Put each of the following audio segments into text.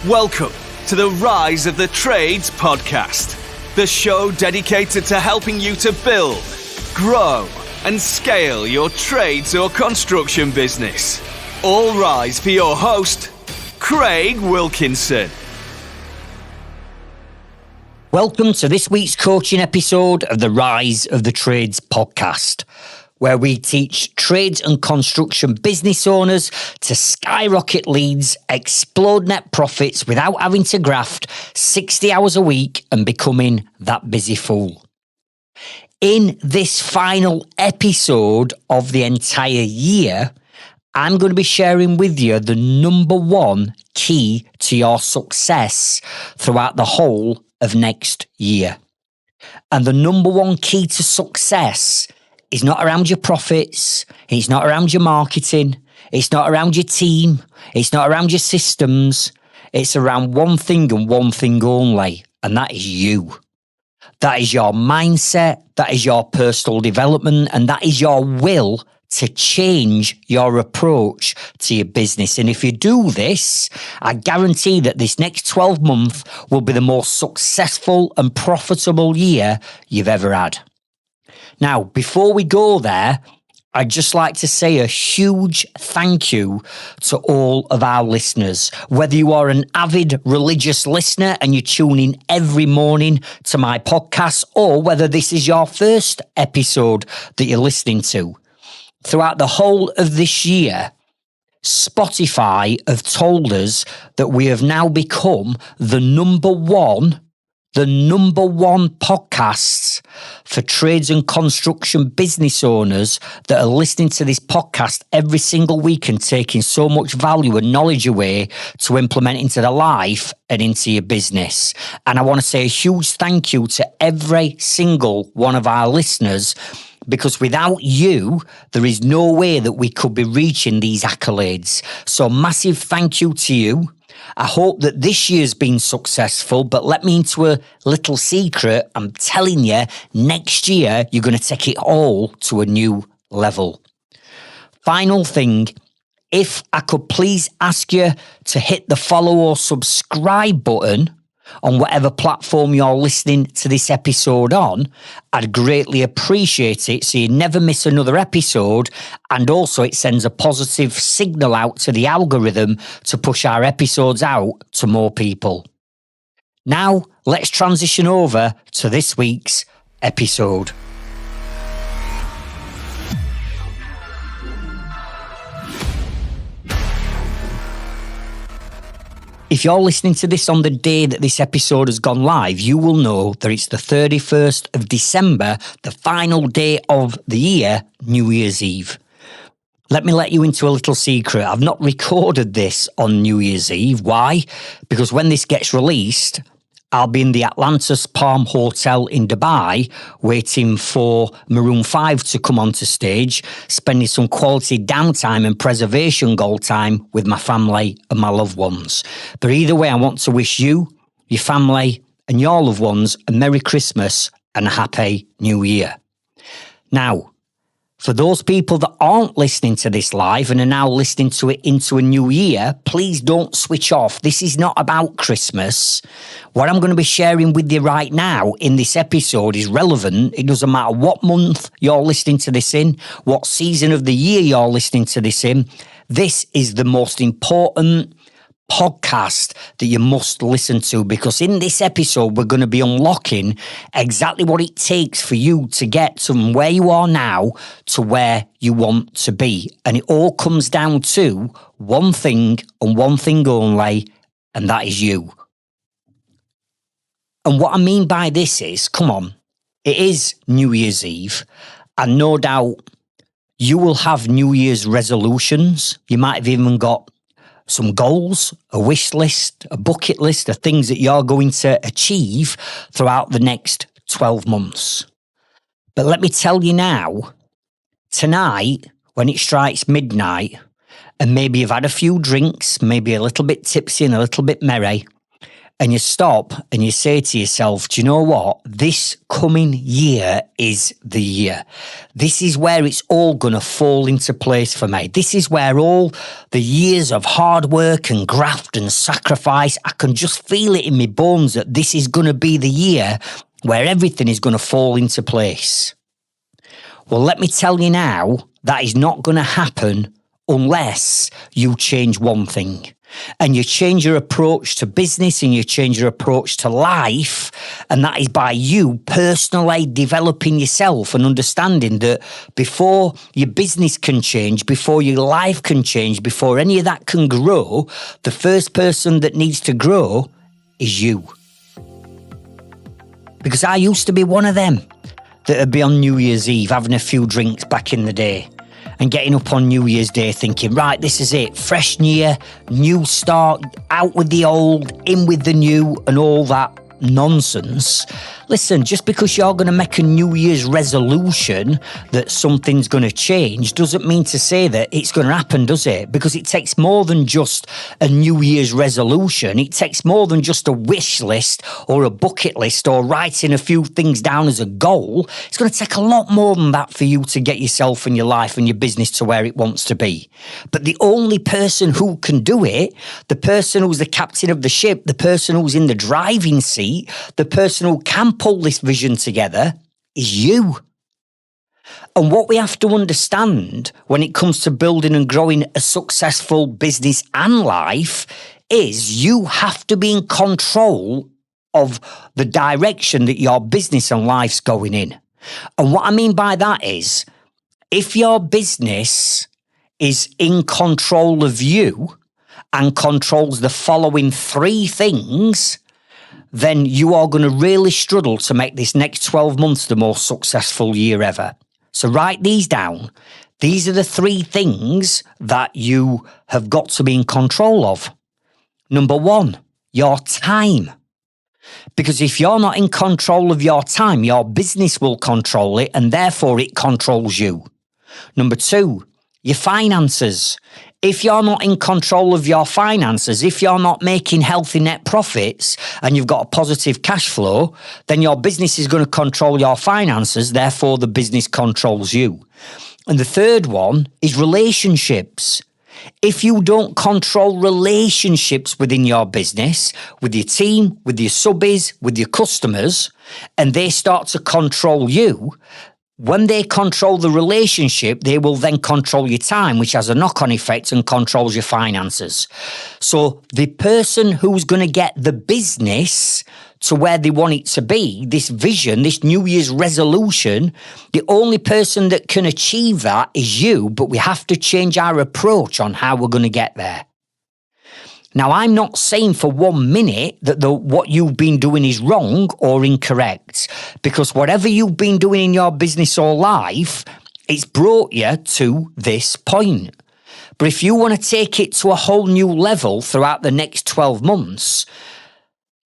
Welcome to the Rise of the Trades podcast, the show dedicated to helping you to build, grow, and scale your trades or construction business. All rise for your host, Craig Wilkinson. Welcome to this week's coaching episode of the Rise of the Trades podcast, where we teach trades and construction business owners to skyrocket leads, explode net profits without having to graft 60 hours a week and becoming that busy fool. In this final episode of the entire year, I'm going to be sharing with you the number one key to your success throughout the whole of next year. And the number one key to success is not around your profits, it's not around your marketing, it's not around your team, it's not around your systems, it's around one thing and one thing only, and that is you. That is your mindset, that is your personal development, and that is your will to change your approach to your business. And if you do this, I guarantee that this next 12 months will be the most successful and profitable year you've ever had. Now, before we go there, I'd just like to say a huge thank you to all of our listeners. Whether you are an avid religious listener and you tune in every morning to my podcast, or whether this is your first episode that you're listening to, throughout the whole of this year, Spotify have told us that we have now become the number one podcasts for trades and construction business owners that are listening to this podcast every single week and taking so much value and knowledge away to implement into their life and into your business. And I want to say a huge thank you to every single one of our listeners, because without you, there is no way that we could be reaching these accolades. So massive thank you to you. I hope that this year's been successful, but let me into a little secret. I'm telling you, next year, you're going to take it all to a new level. Final thing, if I could please ask you to hit the follow or subscribe button on whatever platform you're listening to this episode on, I'd greatly appreciate it so you never miss another episode, and also it sends a positive signal out to the algorithm to push our episodes out to more people. Now, let's transition over to this week's episode. If you're listening to this on the day that this episode has gone live, you will know that it's the 31st of December, the final day of the year, New Year's Eve. Let me let you into a little secret. I've not recorded this on New Year's Eve. Why? Because when this gets released, I'll be in the Atlantis Palm Hotel in Dubai waiting for Maroon 5 to come onto stage, spending some quality downtime and preservation goal time with my family and my loved ones. But either way, I want to wish you, your family and your loved ones a Merry Christmas and a Happy New Year. Now, for those people that aren't listening to this live and are now listening to it into a new year, please don't switch off. This is not about Christmas. What I'm going to be sharing with you right now in this episode is relevant. It doesn't matter what month you're listening to this in, what season of the year you're listening to this in. This is the most important podcast that you must listen to, because in this episode we're going to be unlocking exactly what it takes for you to get from where you are now to where you want to be. And it all comes down to one thing and one thing only, and that is you. And what I mean by this is, come on, it is New Year's Eve, and no doubt you will have New Year's resolutions. You might have even got some goals, a wish list, a bucket list of things that you're going to achieve throughout the next 12 months. But let me tell you now, tonight, when it strikes midnight, and maybe you've had a few drinks, maybe a little bit tipsy and a little bit merry, and you stop and you say to yourself, do you know what? This coming year is the year. This is where it's all going to fall into place for me. This is where all the years of hard work and graft and sacrifice, I can just feel it in my bones that this is going to be the year where everything is going to fall into place. Well, let me tell you now, that is not going to happen unless you change one thing. And you change your approach to business and you change your approach to life. And that is by you personally developing yourself and understanding that before your business can change, before your life can change, before any of that can grow, the first person that needs to grow is you. Because I used to be one of them that would be on New Year's Eve having a few drinks back in the day. And getting up on New Year's Day thinking, right, this is it. Fresh year, new start, out with the old, in with the new, and all that nonsense. Listen, just because you're going to make a New Year's resolution that something's going to change doesn't mean to say that it's going to happen, does it? Because it takes more than just a New Year's resolution. It takes more than just a wish list or a bucket list or writing a few things down as a goal. It's going to take a lot more than that for you to get yourself and your life and your business to where it wants to be. But the only person who can do it, the person who's the captain of the ship, the person who's in the driving seat, the person who can pull this vision together is you. And what we have to understand when it comes to building and growing a successful business and life is you have to be in control of the direction that your business and life's going in. And what I mean by that is, if your business is in control of you and controls the following three things, then you are going to really struggle to make this next 12 months the most successful year ever. So write these down. These are the three things that you have got to be in control of. Number one, your time. Because if you're not in control of your time, your business will control it and therefore it controls you. Number two, your finances. If you're not in control of your finances, if you're not making healthy net profits and you've got a positive cash flow, then your business is going to control your finances, therefore the business controls you. And the third one is relationships. If you don't control relationships within your business, with your team, with your subbies, with your customers, and they start to control you, when they control the relationship, they will then control your time, which has a knock-on effect and controls your finances. So the person who's going to get the business to where they want it to be, this vision, this New Year's resolution, the only person that can achieve that is you, but we have to change our approach on how we're going to get there. Now, I'm not saying for 1 minute that what you've been doing is wrong or incorrect, because whatever you've been doing in your business or life, it's brought you to this point. But if you want to take it to a whole new level throughout the next 12 months,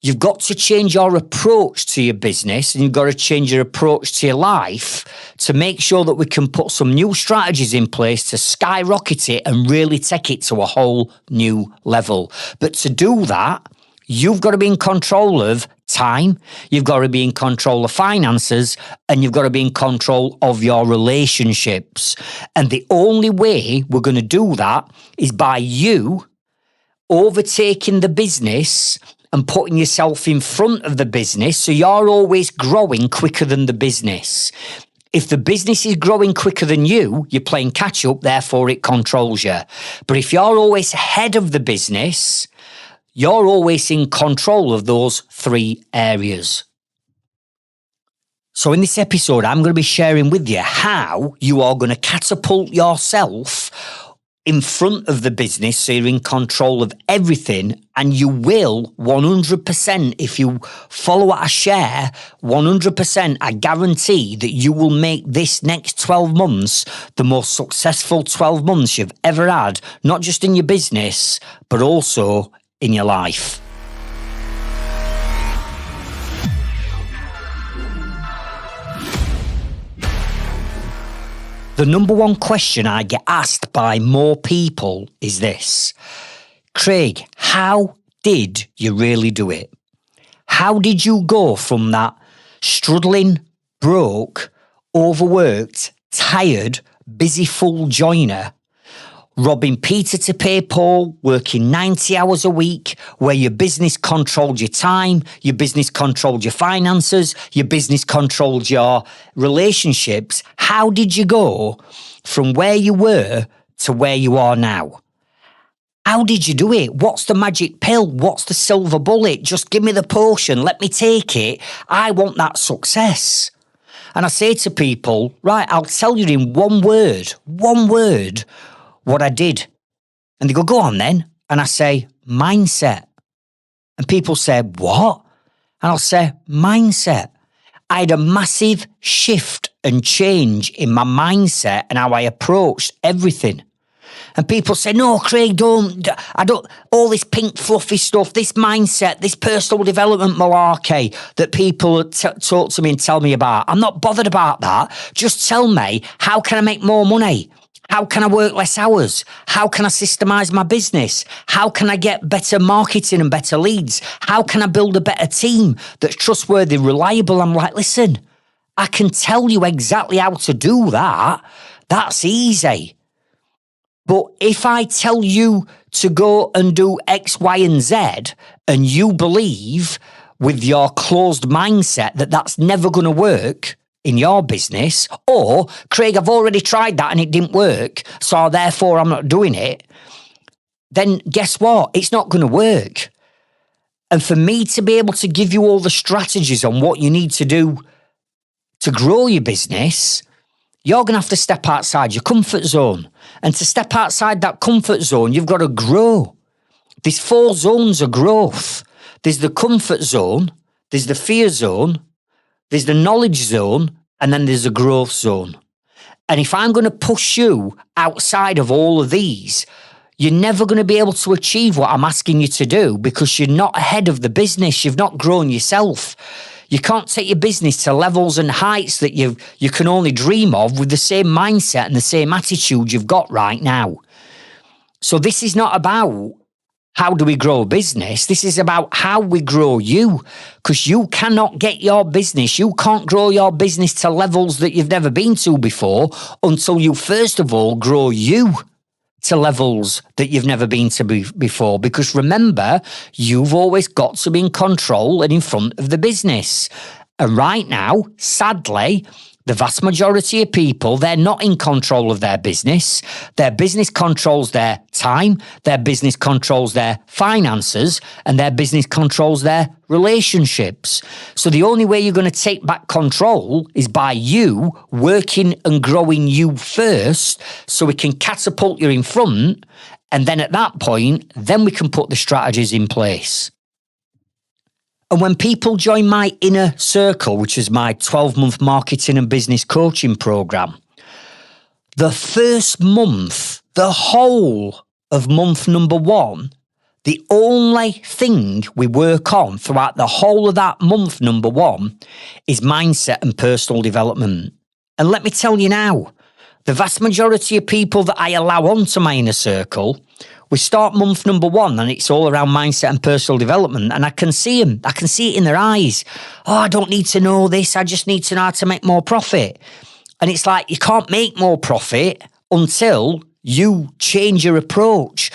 you've got to change your approach to your business and you've got to change your approach to your life to make sure that we can put some new strategies in place to skyrocket it and really take it to a whole new level. But to do that, you've got to be in control of time, you've got to be in control of finances, and you've got to be in control of your relationships. And the only way we're going to do that is by you overtaking the business and putting yourself in front of the business so you're always growing quicker than the business. If the business is growing quicker than you, you're playing catch up, therefore it controls you. But if you're always ahead of the business, you're always in control of those three areas. So in this episode, I'm going to be sharing with you how you are going to catapult yourself in front of the business so you're in control of everything, and you will 100%, if you follow what I share, 100%, I guarantee that you will make this next 12 months the most successful 12 months you've ever had, not just in your business, but also in your life. The number one question I get asked by more people is this: Craig, how did you really do it? How did you go from that struggling, broke, overworked, tired, busy full joiner, robbing Peter to pay Paul, working 90 hours a week, where your business controlled your time, your business controlled your finances, your business controlled your relationships? How did you go from where you were to where you are now? How did you do it? What's the magic pill? What's the silver bullet? Just give me the potion. Let me take it. I want that success. And I say to people, right, I'll tell you in one word, what I did. And they go on then. And I say, mindset. And people say, what? And I'll say, mindset. I had a massive shift and change in my mindset and how I approached everything. And people say, no, Craig, I don't, all this pink fluffy stuff, this mindset, this personal development malarkey that people talk to me and tell me about. I'm not bothered about that. Just tell me, how can I make more money? How can I work less hours? How can I systemize my business? How can I get better marketing and better leads? How can I build a better team that's trustworthy, reliable? I'm like, listen, I can tell you exactly how to do that. That's easy. But if I tell you to go and do X, Y, and Z, and you believe with your closed mindset that that's never going to work in your business, or, Craig, I've already tried that and it didn't work, so therefore I'm not doing it, then guess what? It's not going to work. And for me to be able to give you all the strategies on what you need to do to grow your business, you're going to have to step outside your comfort zone. And to step outside that comfort zone, you've got to grow. There's 4 zones of growth. There's the comfort zone, there's the fear zone, there's the knowledge zone, and then there's the growth zone. And if I'm going to push you outside of all of these, you're never going to be able to achieve what I'm asking you to do because you're not ahead of the business. You've not grown yourself. You can't take your business to levels and heights that you can only dream of with the same mindset and the same attitude you've got right now. So this is not about how do we grow a business. This is about how we grow you, because you cannot get your business. You can't grow your business to levels that you've never been to before until you first of all grow you to levels that you've never been to before. Because remember, you've always got to be in control and in front of the business. And right now, sadly, the vast majority of people, they're not in control of their business. Their business controls their time, their business controls their finances, and their business controls their relationships. So the only way you're going to take back control is by you working and growing you first, so we can catapult you in front. And then at that point, then we can put the strategies in place. And when people join my inner circle, which is my 12-month marketing and business coaching program, the first month, the whole of month number 1, the only thing we work on throughout the whole of that month number 1 is mindset and personal development. And let me tell you now, the vast majority of people that I allow onto my inner circle, we start month number 1 and it's all around mindset and personal development. And I can see them. I can see it in their eyes. Oh, I don't need to know this. I just need to know how to make more profit. And it's like, you can't make more profit until you change your approach.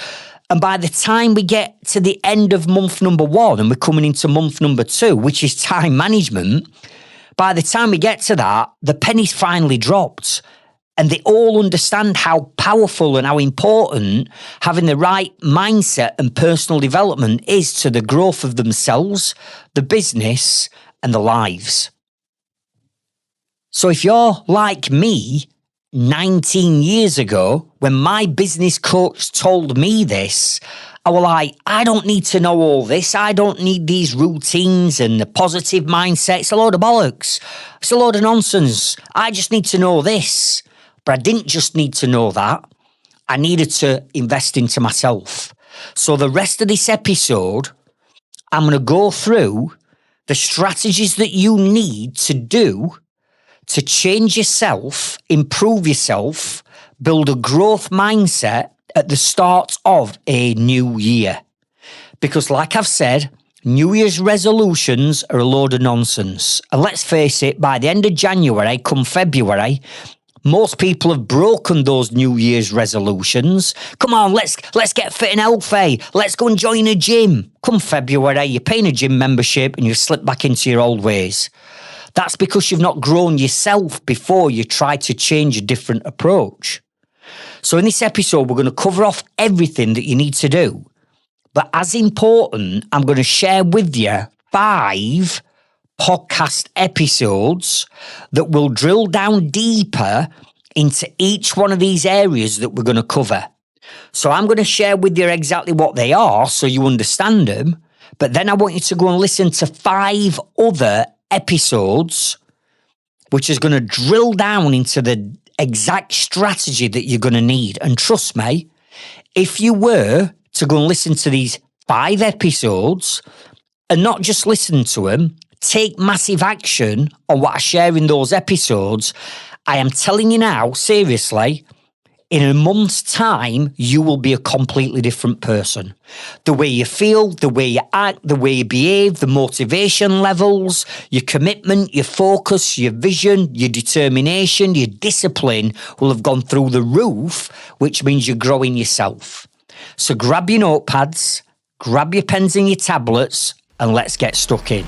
And by the time we get to the end of month number 1 and we're coming into month number 2, which is time management, by the time we get to that, the penny's finally dropped. And they all understand how powerful and how important having the right mindset and personal development is to the growth of themselves, the business, and the lives. So if you're like me 19 years ago, when my business coach told me this, I was like, I don't need to know all this. I don't need these routines and the positive mindset. It's a load of bollocks. It's a load of nonsense. I just need to know this. But I didn't just need to know that. I needed to invest into myself. So the rest of this episode, I'm going to go through the strategies that you need to do to change yourself, improve yourself, build a growth mindset at the start of a new year. Because like I've said, New Year's resolutions are a load of nonsense. And let's face it, by the end of January, come February, most people have broken those New Year's resolutions. Come on, let's get fit and healthy. Let's go and join a gym. Come February, you're paying a gym membership and you slip back into your old ways. That's because you've not grown yourself before you try to change a different approach. So in this episode, we're going to cover off everything that you need to do. But as important, I'm going to share with you 5 podcast episodes that will drill down deeper into each one of these areas that we're going to cover. So I'm going to share with you exactly what they are so you understand them. But then I want you to go and listen to 5 other episodes, which is going to drill down into the exact strategy that you're going to need. And trust me, if you were to go and listen to these 5 episodes and not just listen to them, take massive action on what I share in those episodes, I am telling you now, seriously, in a month's time, you will be a completely different person. The way you feel, the way you act, the way you behave, the motivation levels, your commitment, your focus, your vision, your determination, your discipline will have gone through the roof, which means you're growing yourself. So grab your notepads, grab your pens and your tablets, and let's get stuck in.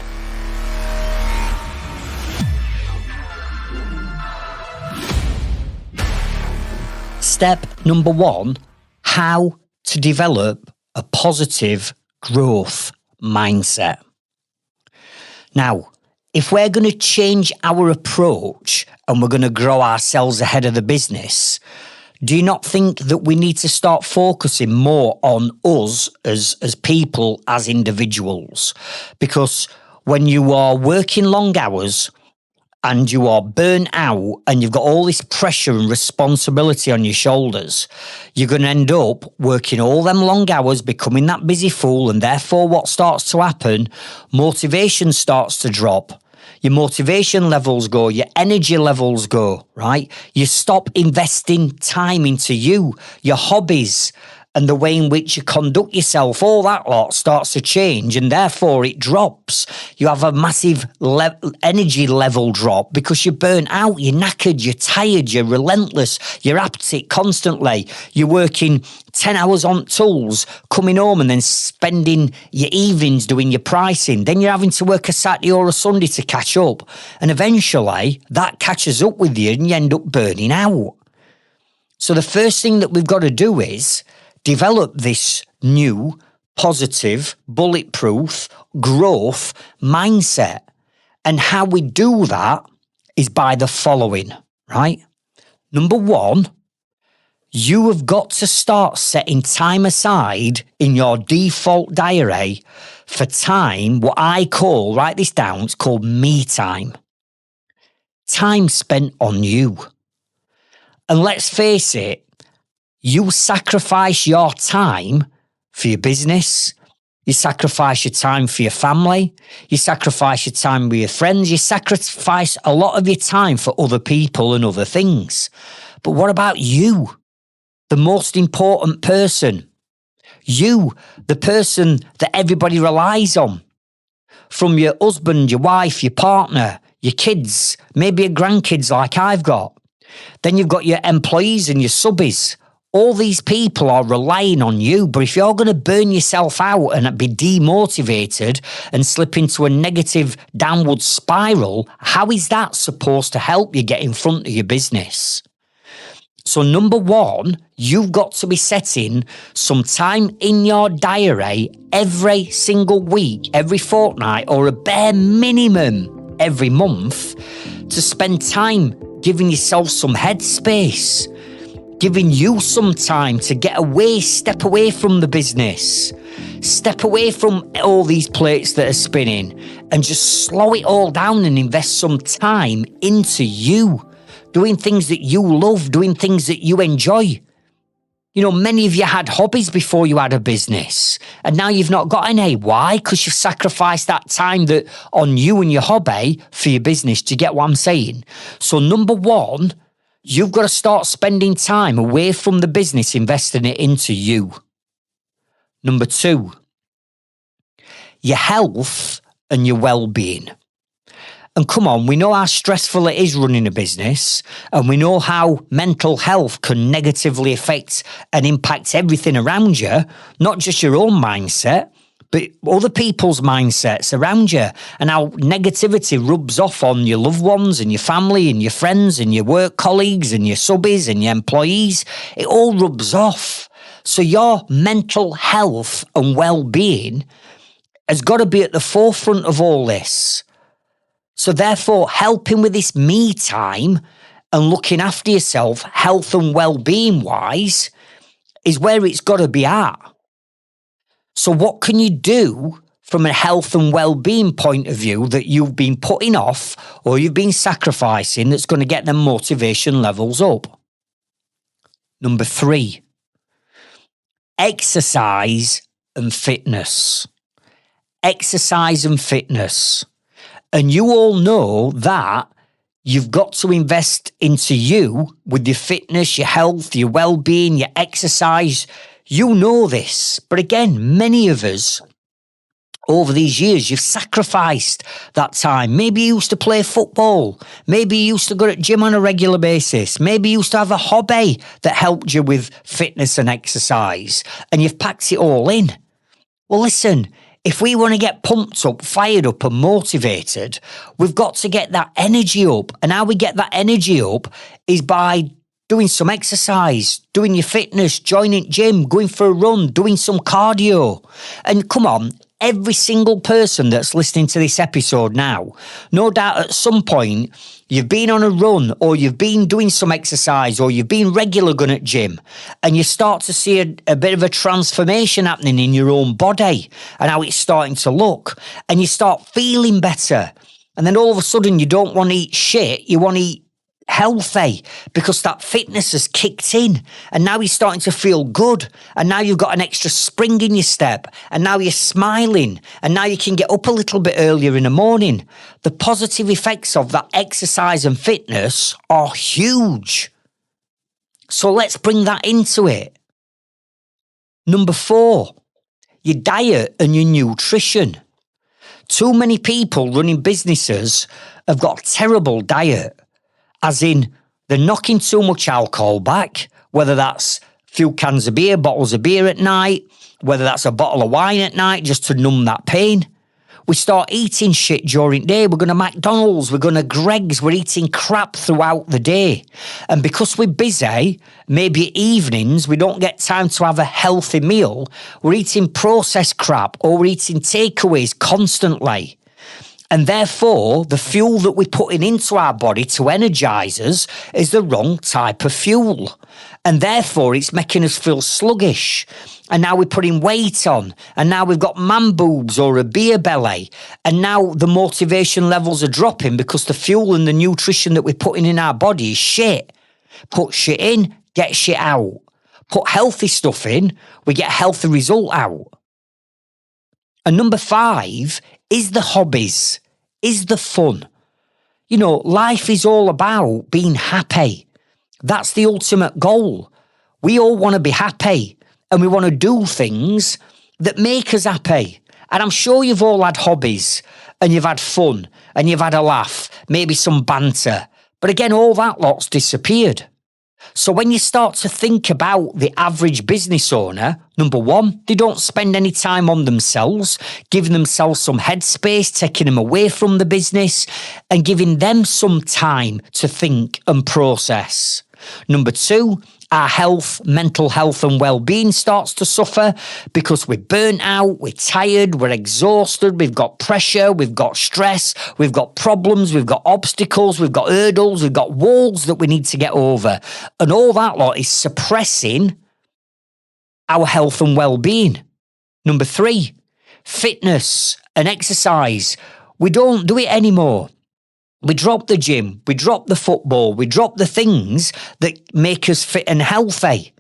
Step number 1, how to develop a positive growth mindset. Now, if we're going to change our approach and we're going to grow ourselves ahead of the business, do you not think that we need to start focusing more on us as people, as individuals? Because when you are working long hours and you are burnt out and you've got all this pressure and responsibility on your shoulders, you're going to end up working all them long hours, becoming that busy fool, and therefore what starts to happen, motivation starts to drop. Your motivation levels go, your energy levels go, right? You stop investing time into you, your hobbies, and the way in which you conduct yourself, all that lot starts to change, and therefore it drops. You have a massive energy level drop because you're burnt out, you're knackered, you're tired, you're relentless, you're at it constantly. You're working 10 hours on tools, coming home and then spending your evenings doing your pricing. Then you're having to work a Saturday or a Sunday to catch up. And eventually that catches up with you and you end up burning out. So the first thing that we've got to do is develop this new, positive, bulletproof growth mindset. And how we do that is by the following, right? Number 1, you have got to start setting time aside in your default diary for time, what I call, write this down, it's called me time. Time spent on you. And let's face it, you sacrifice your time for your business. You sacrifice your time for your family. You sacrifice your time with your friends. You sacrifice a lot of your time for other people and other things. But what about you? The most important person. You, the person that everybody relies on. From your husband, your wife, your partner, your kids, maybe your grandkids like I've got. Then you've got your employees and your subbies. All these people are relying on you, but if you're going to burn yourself out and be demotivated and slip into a negative downward spiral, how is that supposed to help you get in front of your business? So number 1, you've got to be setting some time in your diary every single week, every fortnight, or a bare minimum every month to spend time giving yourself some headspace. Giving you some time to get away, step away from the business, step away from all these plates that are spinning and just slow it all down and invest some time into you, doing things that you love, doing things that you enjoy. You know, many of you had hobbies before you had a business and now you've not got any. Why? Because you've sacrificed that time that on you and your hobby for your business. Do you get what I'm saying? So number 1, you've got to start spending time away from the business, investing it into you. Number 2, your health and your well-being. And come on, we know how stressful it is running a business, and we know how mental health can negatively affect and impact everything around you, not just your own mindset, but other people's mindsets around you, and how negativity rubs off on your loved ones and your family and your friends and your work colleagues and your subbies and your employees. It all rubs off. So your mental health and well-being has got to be at the forefront of all this. So therefore, helping with this me time and looking after yourself, health and well-being wise, is where it's got to be at. So what can you do from a health and well-being point of view that you've been putting off or you've been sacrificing that's going to get them motivation levels up? Number 3, exercise and fitness. Exercise and fitness. And you all know that you've got to invest into you with your fitness, your health, your well-being, your exercise. You know this. But again, many of us over these years, you've sacrificed that time. Maybe you used to play football. Maybe you used to go to gym on a regular basis. Maybe you used to have a hobby that helped you with fitness and exercise, and you've packed it all in. Well, listen, if we want to get pumped up, fired up and motivated, we've got to get that energy up. And how we get that energy up is by doing some exercise, doing your fitness, joining gym, going for a run, doing some cardio. And come on, every single person that's listening to this episode now, no doubt at some point you've been on a run or you've been doing some exercise or you've been regular going at gym, and you start to see a bit of a transformation happening in your own body and how it's starting to look, and you start feeling better. And then all of a sudden you don't want to eat shit, you want to eat healthy because that fitness has kicked in, and now you're starting to feel good, and now you've got an extra spring in your step, and now you're smiling, and now you can get up a little bit earlier in the morning. The positive effects of that exercise and fitness are huge. So let's bring that into it. Number 4, your diet and your nutrition. Too many people running businesses have got a terrible diet. As in, they're knocking too much alcohol back, whether that's a few cans of beer, bottles of beer at night, whether that's a bottle of wine at night just to numb that pain. We start eating shit during the day. We're going to McDonald's, we're going to Greg's, we're eating crap throughout the day. And because we're busy, maybe evenings, we don't get time to have a healthy meal, we're eating processed crap or we're eating takeaways constantly. And therefore, the fuel that we're putting into our body to energise us is the wrong type of fuel. And therefore, it's making us feel sluggish. And now we're putting weight on. And now we've got man boobs or a beer belly. And now the motivation levels are dropping because the fuel and the nutrition that we're putting in our body is shit. Put shit in, get shit out. Put healthy stuff in, we get a healthy result out. And number 5 is the hobbies, is the fun. You know, life is all about being happy. That's the ultimate goal. We all want to be happy, and we want to do things that make us happy. And I'm sure you've all had hobbies, and you've had fun, and you've had a laugh, maybe some banter. But again, all that lot's disappeared. So when you start to think about the average business owner, number 1, they don't spend any time on themselves, giving themselves some headspace, taking them away from the business and giving them some time to think and process. Number 2, our health, mental health and well-being starts to suffer because we're burnt out, we're tired, we're exhausted, we've got pressure, we've got stress, we've got problems, we've got obstacles, we've got hurdles, we've got walls that we need to get over. And all that lot is suppressing our health and well-being. Number 3, fitness and exercise. We don't do it anymore. We drop the gym, we drop the football, we drop the things that make us fit and healthy.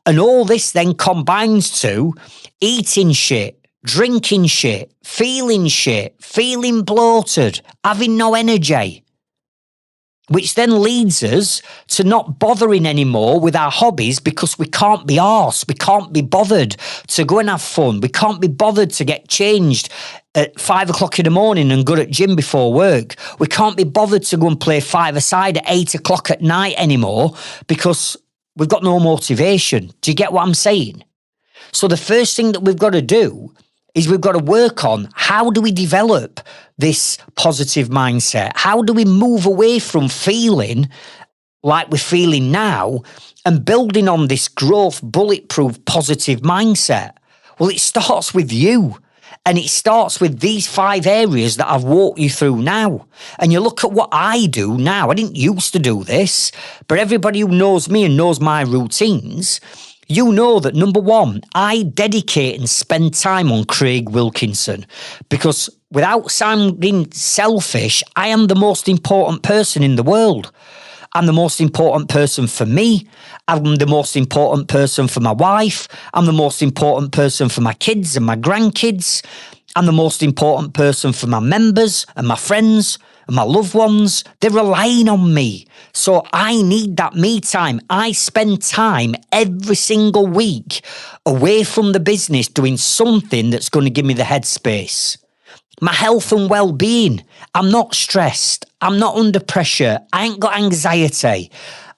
And all this then combines to eating shit, drinking shit, feeling bloated, having no energy. Which then leads us to not bothering anymore with our hobbies because we can't be arsed, we can't be bothered to go and have fun, we can't be bothered to get changed at 5 o'clock in the morning and good at gym before work. We can't be bothered to go and play five-a-side at 8 o'clock at night anymore because we've got no motivation. Do you get what I'm saying? So the first thing that we've got to do is we've got to work on how do we develop this positive mindset? How do we move away from feeling like we're feeling now and building on this growth, bulletproof, positive mindset? Well, it starts with you. And it starts with these 5 areas that I've walked you through now. And you look at what I do now. I didn't used to do this, but everybody who knows me and knows my routines, you know that number 1, I dedicate and spend time on Craig Wilkinson because without sounding selfish, I am the most important person in the world. I'm the most important person for me. I'm the most important person for my wife. I'm the most important person for my kids and my grandkids. I'm the most important person for my members and my friends and my loved ones. They're relying on me. So I need that me time. I spend time every single week away from the business doing something that's going to give me the headspace. My health and well-being. I'm not stressed. I'm not under pressure. I ain't got anxiety.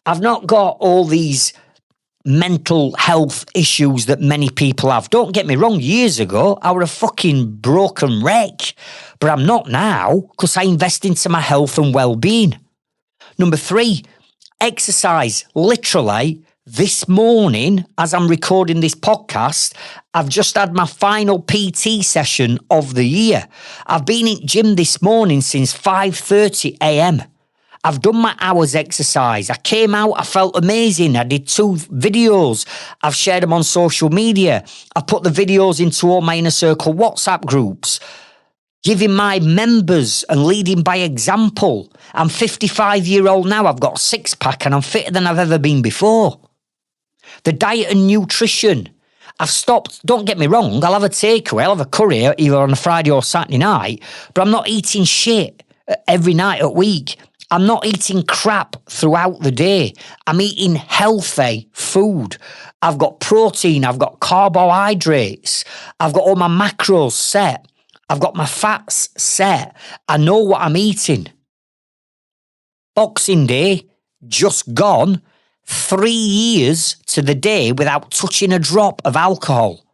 I've not got all these mental health issues that many people have. Don't get me wrong, years ago, I was a fucking broken wreck. But I'm not now because I invest into my health and well-being. Number 3, exercise. Literally, this morning, as I'm recording this podcast, I've just had my final PT session of the year. I've been in gym this morning since 5:30 a.m. I've done my hours exercise. I came out, I felt amazing. I did 2 videos. I've shared them on social media. I put the videos into all my Inner Circle WhatsApp groups, giving my members and leading by example. I'm 55-year-old now. I've got a 6-pack and I'm fitter than I've ever been before. The diet and nutrition. I've stopped, don't get me wrong, I'll have a takeaway, I'll have a curry either on a Friday or Saturday night, but I'm not eating shit every night at week. I'm not eating crap throughout the day. I'm eating healthy food. I've got protein, I've got carbohydrates, I've got all my macros set, I've got my fats set. I know what I'm eating. Boxing Day, just gone. 3 years to the day without touching a drop of alcohol.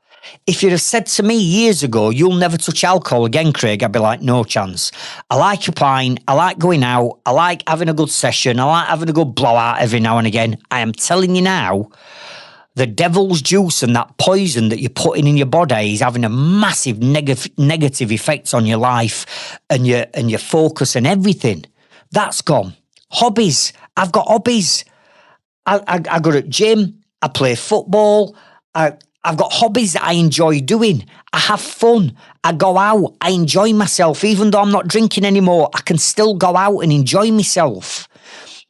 If you'd have said to me years ago, you'll never touch alcohol again, Craig, I'd be like, no chance. I like a pint, I like going out, I like having a good session, I like having a good blowout every now and again. I am telling you now, the devil's juice and that poison that you're putting in your body is having a massive negative effect on your life and your focus and everything. That's gone. Hobbies. I've got hobbies. I go to gym, I play football, I've got hobbies that I enjoy doing. I have fun, I go out, I enjoy myself. Even though I'm not drinking anymore, I can still go out and enjoy myself.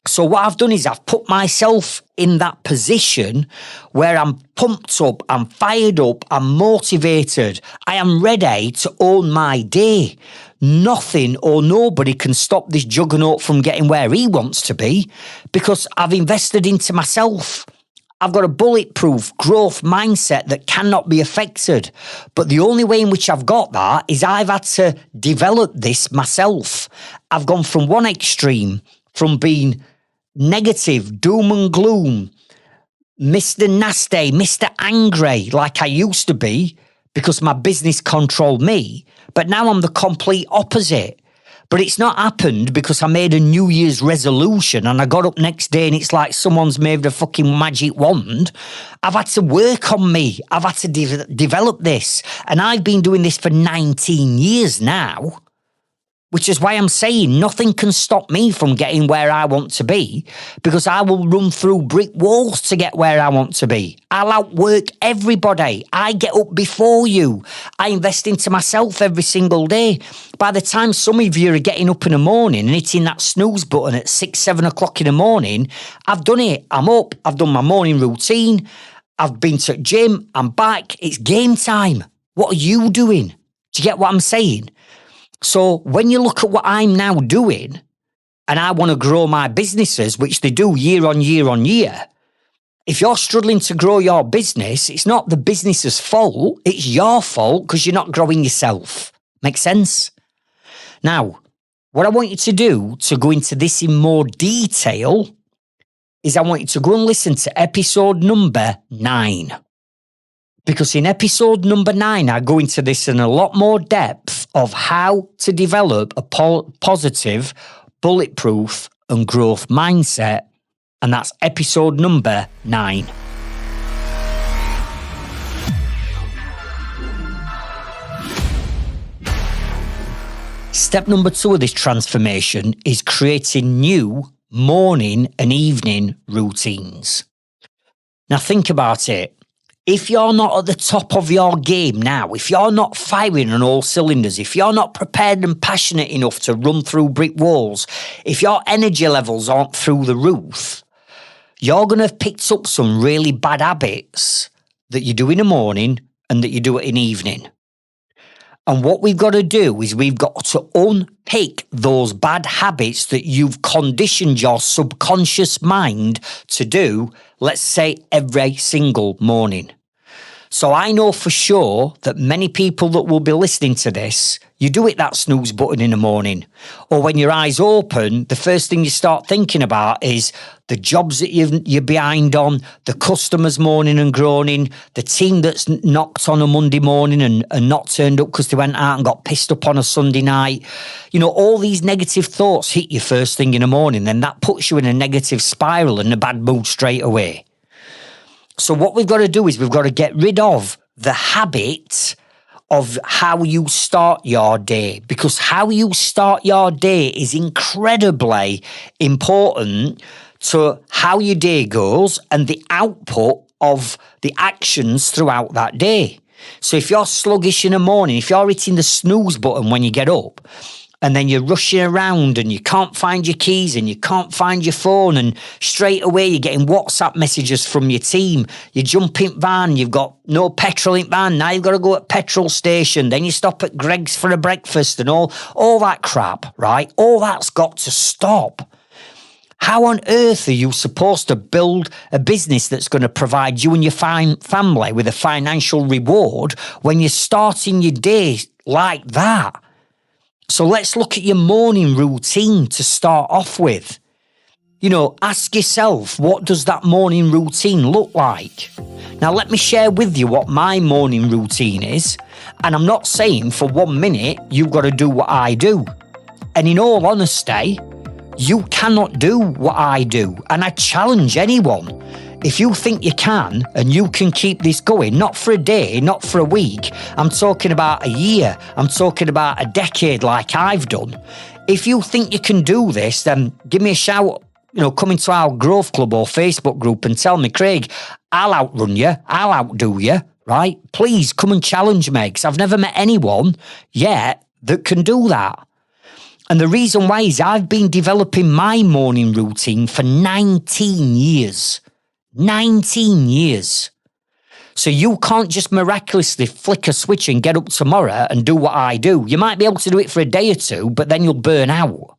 So what I've done is I've put myself in that position where I'm pumped up, I'm fired up, I'm motivated. I am ready to own my day. Nothing or nobody can stop this juggernaut from getting where he wants to be because I've invested into myself. I've got a bulletproof growth mindset that cannot be affected. But the only way in which I've got that is I've had to develop this myself. I've gone from one extreme, from being negative, doom and gloom, Mr. Nasty, Mr. Angry, like I used to be because my business controlled me. But now I'm the complete opposite. But it's not happened because I made a New Year's resolution and I got up next day and it's like someone's made a fucking magic wand. I've had to work on me. I've had to develop this. And I've been doing this for 19 years now. Which is why I'm saying nothing can stop me from getting where I want to be because I will run through brick walls to get where I want to be. I'll outwork everybody. I get up before you. I invest into myself every single day. By the time some of you are getting up in the morning and hitting that snooze button at 6, 7 o'clock in the morning, I've done it. I'm up. I've done my morning routine. I've been to the gym. I'm back. It's game time. What are you doing? Do you get what I'm saying? So when you look at what I'm now doing, and I want to grow my businesses, which they do year on year on year, if you're struggling to grow your business, it's not the business's fault, it's your fault because you're not growing yourself. Make sense? Now, what I want you to do to go into this in more detail is I want you to go and listen to episode number 9. Because in episode number 9, I go into this in a lot more depth of how to develop a positive, bulletproof and growth mindset. And that's episode number 9. Step number 2 of this transformation is creating new morning and evening routines. Now think about it. If you're not at the top of your game now, if you're not firing on all cylinders, if you're not prepared and passionate enough to run through brick walls, if your energy levels aren't through the roof, you're going to have picked up some really bad habits that you do in the morning and that you do it in the evening. And what we've got to do is we've got to unpick those bad habits that you've conditioned your subconscious mind to do, let's say, every single morning. So I know for sure that many people that will be listening to this, you do hit that snooze button in the morning. Or when your eyes open, the first thing you start thinking about is the jobs that you're behind on, the customers moaning and groaning, the team that's knocked on a Monday morning and not turned up because they went out and got pissed up on a Sunday night. You know, all these negative thoughts hit you first thing in the morning, then that puts you in a negative spiral and a bad mood straight away. So what we've got to do is we've got to get rid of the habit of how you start your day, because how you start your day is incredibly important to how your day goes and the output of the actions throughout that day. So if you're sluggish in the morning, if you're hitting the snooze button when you get up, and then you're rushing around and you can't find your keys and you can't find your phone, and straight away you're getting WhatsApp messages from your team. You jump in van, you've got no petrol in van, now you've got to go at petrol station, then you stop at Greg's for a breakfast and all that crap, right? All that's got to stop. How on earth are you supposed to build a business that's going to provide you and your family with a financial reward when you're starting your day like that? So let's look at your morning routine to start off with. You know, ask yourself, what does that morning routine look like? Now, let me share with you what my morning routine is. And I'm not saying for 1 minute you've got to do what I do. And in all honesty, you cannot do what I do. And I challenge anyone. If you think you can, and you can keep this going, not for a day, not for a week, I'm talking about a year, I'm talking about a decade like I've done. If you think you can do this, then give me a shout, come into our Growth Club or Facebook group and tell me, Craig, I'll outrun you, I'll outdo you, right? Please come and challenge me, because I've never met anyone yet that can do that. And the reason why is I've been developing my morning routine for 19 years. 19 years. So you can't just miraculously flick a switch and get up tomorrow and do what I do. You might be able to do it for a day or two, but then you'll burn out.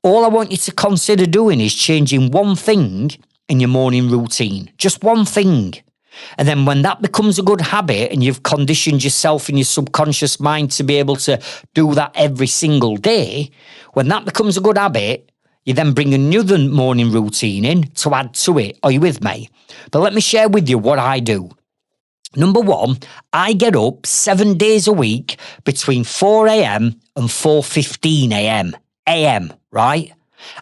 All I want you to consider doing is changing one thing in your morning routine. Just one thing. And then when that becomes a good habit and you've conditioned yourself in your subconscious mind to be able to do that every single day, when that becomes a good habit, you then bring another morning routine in to add to it. Are you with me? But let me share with you what I do. Number 1, I get up 7 days a week between 4 a.m. and 4:15 a.m. a.m., right?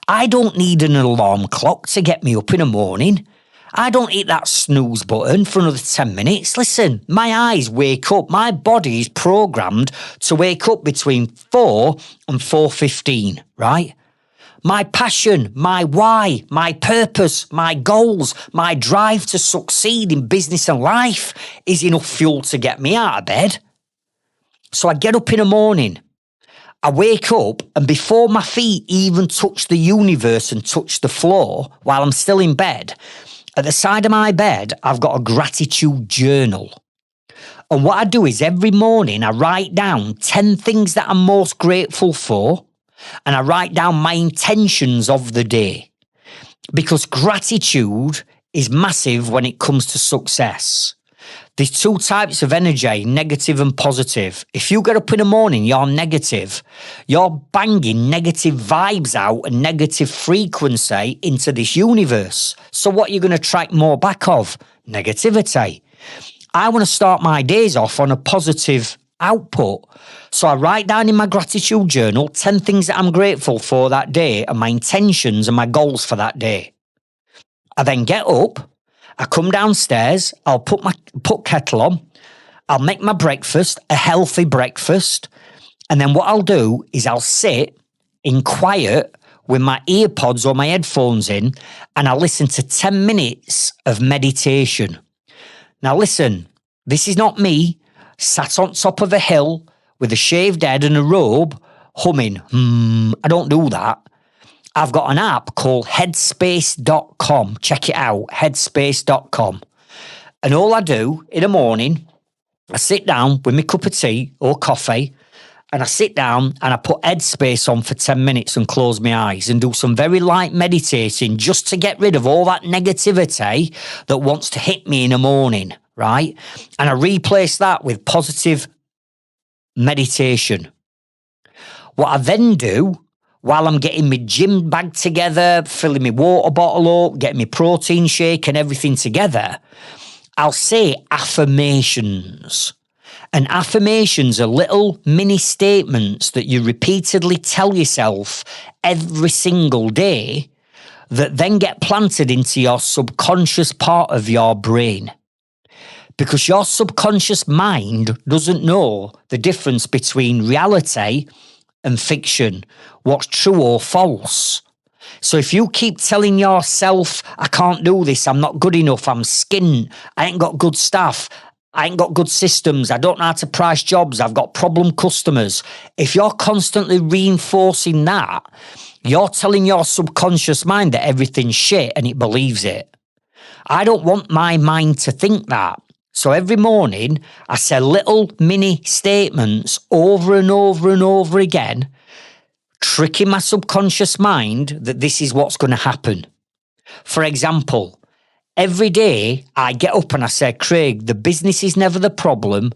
I don't need an alarm clock to get me up in the morning. I don't hit that snooze button for another 10 minutes. Listen, my eyes wake up. My body is programmed to wake up between 4 and 4:15, right? My passion, my why, my purpose, my goals, my drive to succeed in business and life is enough fuel to get me out of bed. So I get up in the morning, I wake up, and before my feet even touch the universe and touch the floor while I'm still in bed, at the side of my bed, I've got a gratitude journal. And what I do is every morning I write down 10 things that I'm most grateful for, and I write down my intentions of the day, because gratitude is massive when it comes to success. There's two types of energy, negative and positive. If you get up in the morning, you're negative. You're banging negative vibes out and negative frequency into this universe. So what are you going to attract more back of? Negativity. I want to start my days off on a positive output. So I write down in my gratitude journal 10 things that I'm grateful for that day and my intentions and my goals for that day. I then get up, I come downstairs, I'll put kettle on, I'll make my breakfast, a healthy breakfast, and then what I'll do is I'll sit in quiet with my earpods or my headphones in, and I'll listen to 10 minutes of meditation. Now listen, this is not me sat on top of a hill with a shaved head and a robe humming. I don't do that. I've got an app called headspace.com. Check it out, headspace.com. And all I do in the morning, I sit down with my cup of tea or coffee, and I sit down and I put Headspace on for 10 minutes and close my eyes and do some very light meditating just to get rid of all that negativity that wants to hit me in the morning, right? And I replace that with positive meditation. What I then do, while I'm getting my gym bag together, filling my water bottle up, getting my protein shake and everything together, I'll say affirmations. And affirmations are little mini statements that you repeatedly tell yourself every single day that then get planted into your subconscious part of your brain. Because your subconscious mind doesn't know the difference between reality and fiction, what's true or false. So if you keep telling yourself, I can't do this, I'm not good enough, I'm skint, I ain't got good staff, I ain't got good systems, I don't know how to price jobs, I've got problem customers. If you're constantly reinforcing that, you're telling your subconscious mind that everything's shit and it believes it. I don't want my mind to think that. So every morning, I say little mini statements over and over and over again, tricking my subconscious mind that this is what's going to happen. For example, every day I get up and I say, Craig, the business is never the problem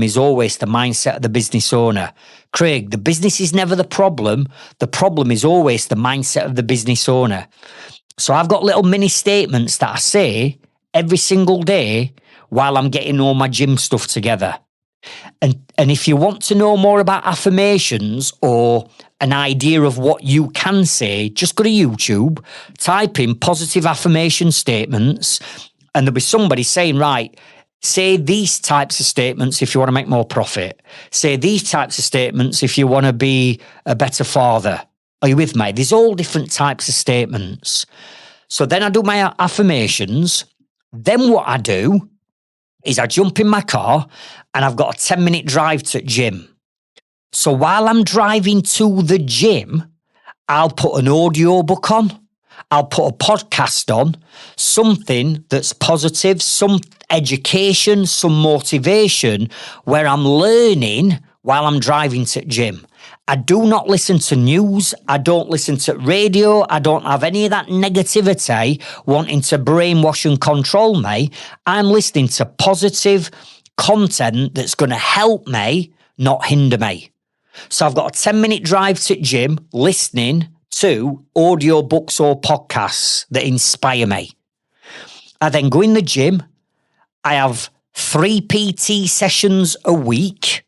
is always the mindset of the business owner. Craig, the business is never the problem is always the mindset of the business owner. So I've got little mini statements that I say every single day while I'm getting all my gym stuff together. And if you want to know more about affirmations or an idea of what you can say, just go to YouTube, type in positive affirmation statements, and there'll be somebody saying, right, say these types of statements if you want to make more profit. Say these types of statements if you want to be a better father. Are you with me? There's all different types of statements. So then I do my affirmations. Then what I do is I jump in my car and I've got a 10-minute drive to the gym. So while I'm driving to the gym, I'll put an audio book on. I'll put a podcast on, something that's positive, some education, some motivation, where I'm learning while I'm driving to the gym. I do not listen to news. I don't listen to radio. I don't have any of that negativity wanting to brainwash and control me. I'm listening to positive content that's going to help me, not hinder me. So I've got a 10-minute drive to the gym listening to audio books or podcasts that inspire me. I then go in the gym. I have 3 PT sessions a week.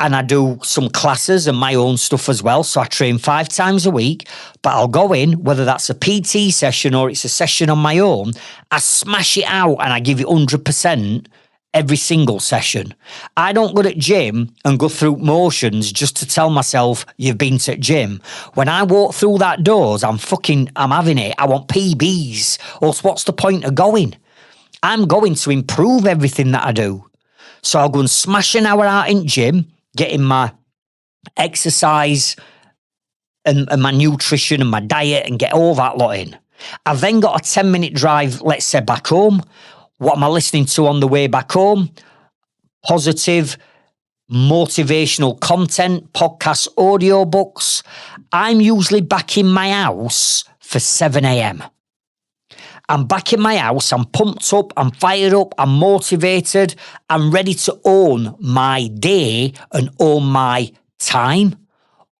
And I do some classes and my own stuff as well. So I train 5 times a week, but I'll go in, whether that's a PT session or it's a session on my own, I smash it out and I give it 100% every single session. I don't go to gym and go through motions just to tell myself you've been to gym. When I walk through that doors, I'm having it. I want PBs. Or what's the point of going? I'm going to improve everything that I do. So I'll go and smash an hour out in gym, getting my exercise and my nutrition and my diet and get all that lot in. I've then got a 10-minute drive, let's say, back home. What am I listening to on the way back home? Positive, motivational content, podcasts, audio books. I'm usually back in my house for 7 a.m. I'm back in my house, I'm pumped up, I'm fired up, I'm motivated, I'm ready to own my day and own my time,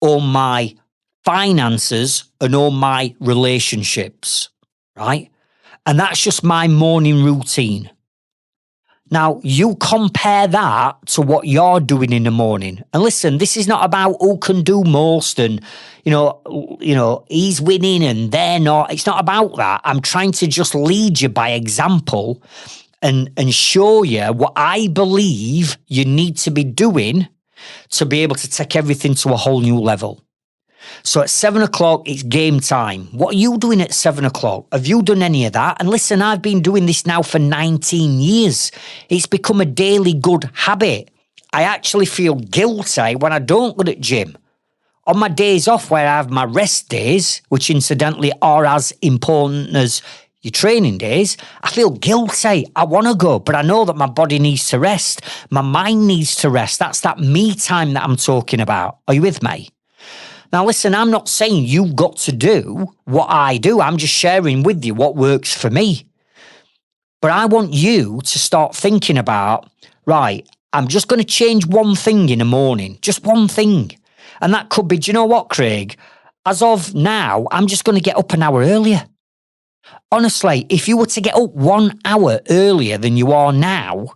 own my finances and own my relationships, right? And that's just my morning routine. Now, you compare that to what you're doing in the morning. And listen, this is not about who can do most and, he's winning and they're not. It's not about that. I'm trying to just lead you by example and show you what I believe you need to be doing to be able to take everything to a whole new level. So at 7 o'clock, it's game time. What are you doing at 7 o'clock? Have you done any of that? And listen, I've been doing this now for 19 years. It's become a daily good habit. I actually feel guilty when I don't go to the gym. On my days off where I have my rest days, which incidentally are as important as your training days, I feel guilty. I want to go, but I know that my body needs to rest. My mind needs to rest. That's that me time that I'm talking about. Are you with me? Now, listen, I'm not saying you've got to do what I do. I'm just sharing with you what works for me. But I want you to start thinking about, right, I'm just going to change one thing in the morning, just one thing. And that could be, do you know what, Craig? As of now, I'm just going to get up an hour earlier. Honestly, if you were to get up 1 hour earlier than you are now,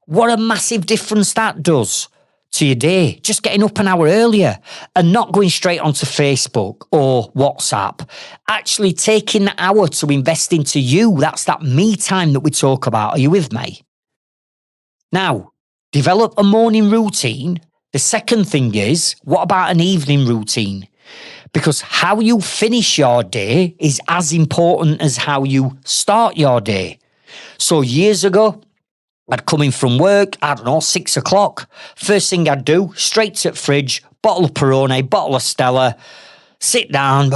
what a massive difference that does to your day, just getting up an hour earlier and not going straight onto Facebook or WhatsApp. Actually taking the hour to invest into you. That's that me time that we talk about. Are you with me? Now, develop a morning routine. The second thing is, what about an evening routine? Because how you finish your day is as important as how you start your day. So years ago, I'd come in from work, 6 o'clock. First thing I'd do, straight to the fridge, bottle of Peroni, bottle of Stella, sit down,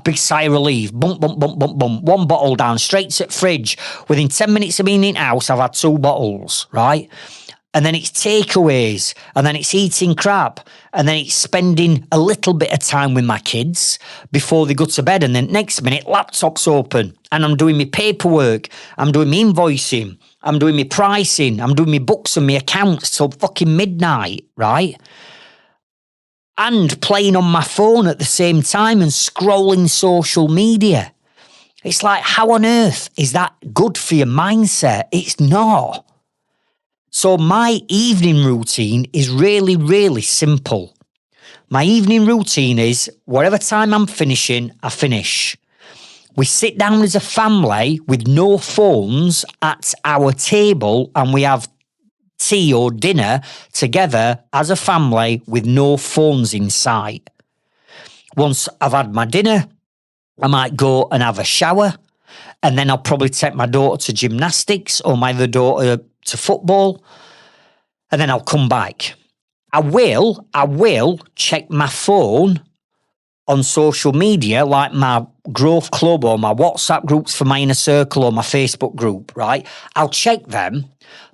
big sigh of relief, bump, bump, bump, bump, bump, one bottle down, straight to the fridge. Within 10 minutes of being in house, I've had 2 bottles, right? And then it's takeaways, and then it's eating crap, and then it's spending a little bit of time with my kids before they go to bed. And then next minute, laptop's open, and I'm doing my paperwork, I'm doing my invoicing, I'm doing my pricing, I'm doing my books and my accounts till fucking midnight, right? And playing on my phone at the same time and scrolling social media. It's like, how on earth is that good for your mindset? It's not. So my evening routine is really, really simple. My evening routine is whatever time I'm finishing, I finish. We sit down as a family with no phones at our table and we have tea or dinner together as a family with no phones in sight. Once I've had my dinner, I might go and have a shower and then I'll probably take my daughter to gymnastics or my other daughter to football and then I'll come back. I will check my phone on social media, like my growth club or my WhatsApp groups for my inner circle or my Facebook group, right? I'll check them.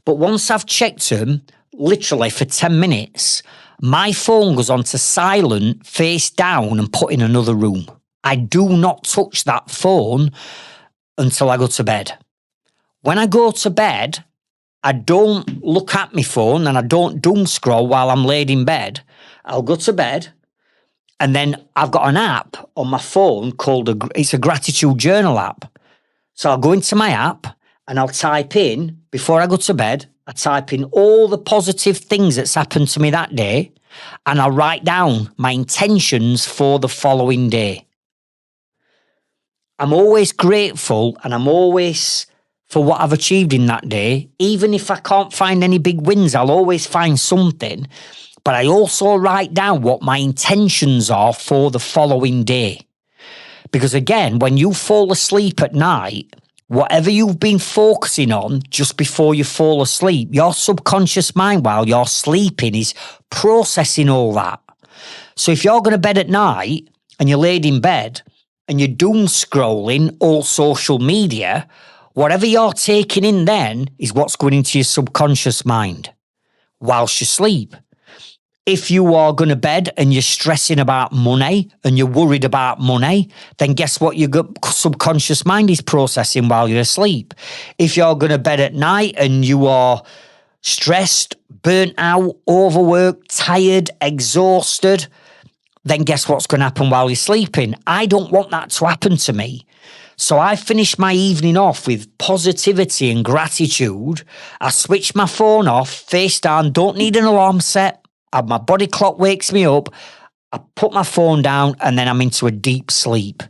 But once I've checked them, literally for 10 minutes, my phone goes onto silent, face down and put in another room. I do not touch that phone until I go to bed. When I go to bed, I don't look at my phone and I don't doom scroll while I'm laid in bed. I'll go to bed. And then I've got an app on my phone called, it's a gratitude journal app. So I'll go into my app and I'll type in, before I go to bed, I type in all the positive things that's happened to me that day and I'll write down my intentions for the following day. I'm always grateful and I'm always for what I've achieved in that day. Even if I can't find any big wins, I'll always find something. But I also write down what my intentions are for the following day. Because again, when you fall asleep at night, whatever you've been focusing on just before you fall asleep, your subconscious mind while you're sleeping is processing all that. So if you're going to bed at night and you're laid in bed and you're doom scrolling all social media, whatever you're taking in then is what's going into your subconscious mind whilst you sleep. If you are going to bed and you're stressing about money and you're worried about money, then guess what your subconscious mind is processing while you're asleep? If you're going to bed at night and you are stressed, burnt out, overworked, tired, exhausted, then guess what's going to happen while you're sleeping? I don't want that to happen to me. So I finish my evening off with positivity and gratitude. I switch my phone off, face down, don't need an alarm set. My body clock wakes me up. I put my phone down and then I'm into a deep sleep.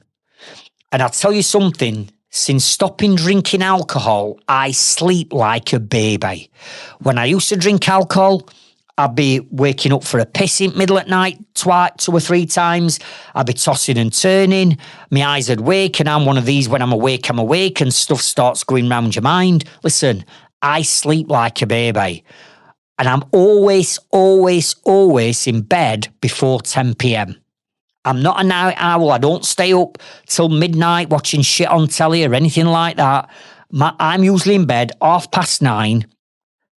And I'll tell you something, since stopping drinking alcohol, I sleep like a baby. When I used to drink alcohol, I'd be waking up for a piss in middle at night, 2 or 3 times. I'd be tossing and turning. My eyes would wake, and I'm one of these, when I'm awake, and stuff starts going round your mind. Listen, I sleep like a baby. And I'm always in bed before 10 p.m. I'm not a night owl. I don't stay up till midnight watching shit on telly or anything like that. I'm usually in bed 9:30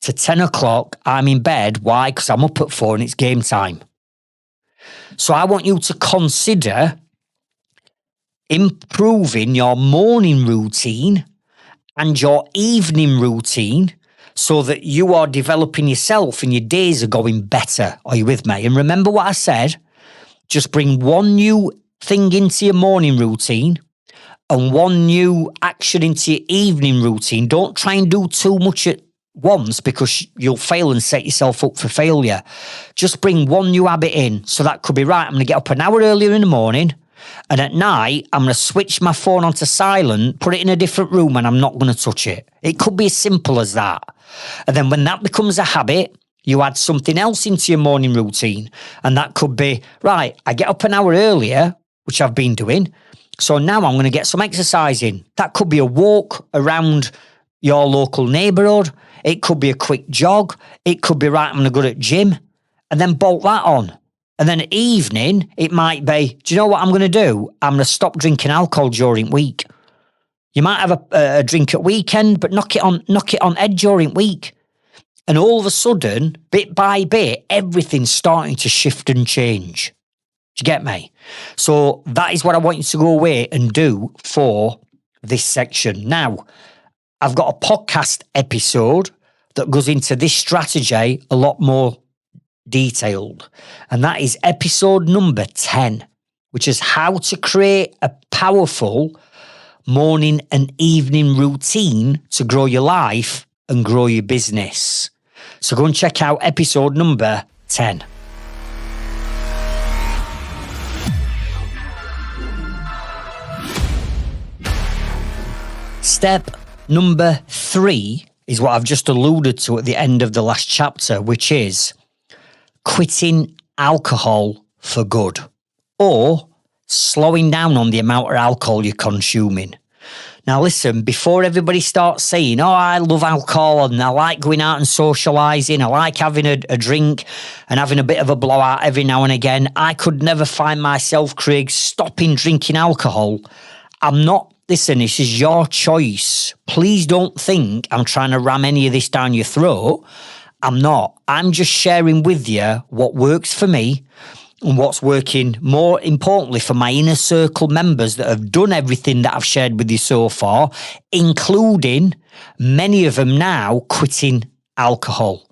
to 10 o'clock. I'm in bed. Why? Because I'm up at 4 and it's game time. So I want you to consider improving your morning routine and your evening routine so that you are developing yourself and your days are going better. Are you with me? And remember what I said? Just bring one new thing into your morning routine and one new action into your evening routine. Don't try and do too much at once because you'll fail and set yourself up for failure. Just bring one new habit in. So that could be, right, I'm going to get up an hour earlier in the morning, and at night, I'm going to switch my phone onto silent, put it in a different room, and I'm not going to touch it. It could be as simple as that. And then when that becomes a habit, you add something else into your morning routine. And that could be, right, I get up an hour earlier, which I've been doing. So now I'm going to get some exercise in. That could be a walk around your local neighbourhood. It could be a quick jog. It could be, right, I'm going to go to the gym, and then bolt that on. And then at evening, it might be, do you know what I'm going to do? I'm going to stop drinking alcohol during week. You might have a drink at weekend, but knock it on head during week. And all of a sudden, bit by bit, everything's starting to shift and change. Do you get me? So that is what I want you to go away and do for this section. Now, I've got a podcast episode that goes into this strategy a lot more detailed. And that is episode number 10, which is how to create a powerful morning and evening routine to grow your life and grow your business. So go and check out episode number 10. Step number 3 is what I've just alluded to at the end of the last chapter, which is quitting alcohol for good, or slowing down on the amount of alcohol you're consuming. Now listen, before everybody starts saying, oh, I love alcohol and I like going out and socialising, I like having a drink and having a bit of a blowout every now and again, I could never find myself, Craig, stopping drinking alcohol. Listen, this is your choice. Please don't think I'm trying to ram any of this down your throat. I'm not. I'm just sharing with you what works for me and what's working, more importantly, for my inner circle members that have done everything that I've shared with you so far, including many of them now quitting alcohol.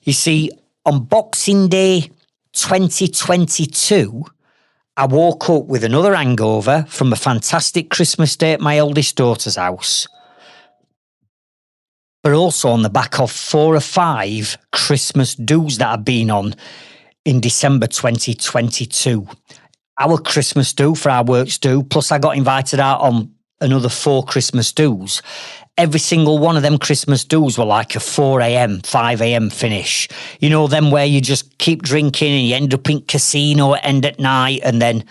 You see, on Boxing Day 2022, I woke up with another hangover from a fantastic Christmas day at my eldest daughter's house, but also on the back of 4 or 5 Christmas do's that I've been on in December 2022. Our Christmas do for our works do, plus I got invited out on another 4 Christmas do's. Every single one of them Christmas do's were like a 4 a.m, 5 a.m. finish. You know, them where you just keep drinking and you end up in casino at end at night and then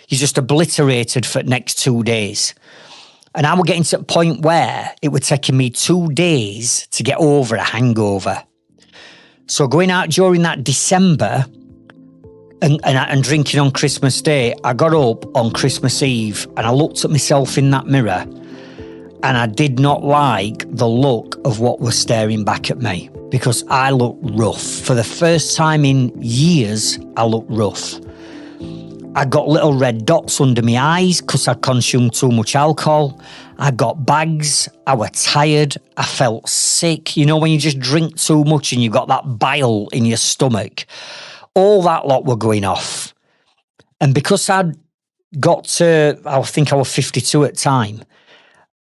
you're just obliterated for the next 2 days. And I was getting to a point where it was taking me 2 days to get over a hangover. So going out during that December and drinking on Christmas Day, I got up on Christmas Eve and I looked at myself in that mirror and I did not like the look of what was staring back at me. because I look rough. For the first time in years, I look rough. I got little red dots under my eyes because I consumed too much alcohol. I got bags. I was tired. I felt sick. You know, when you just drink too much and you've got that bile in your stomach. All that lot were going off. And because I'd got to, I think I was 52 at the time,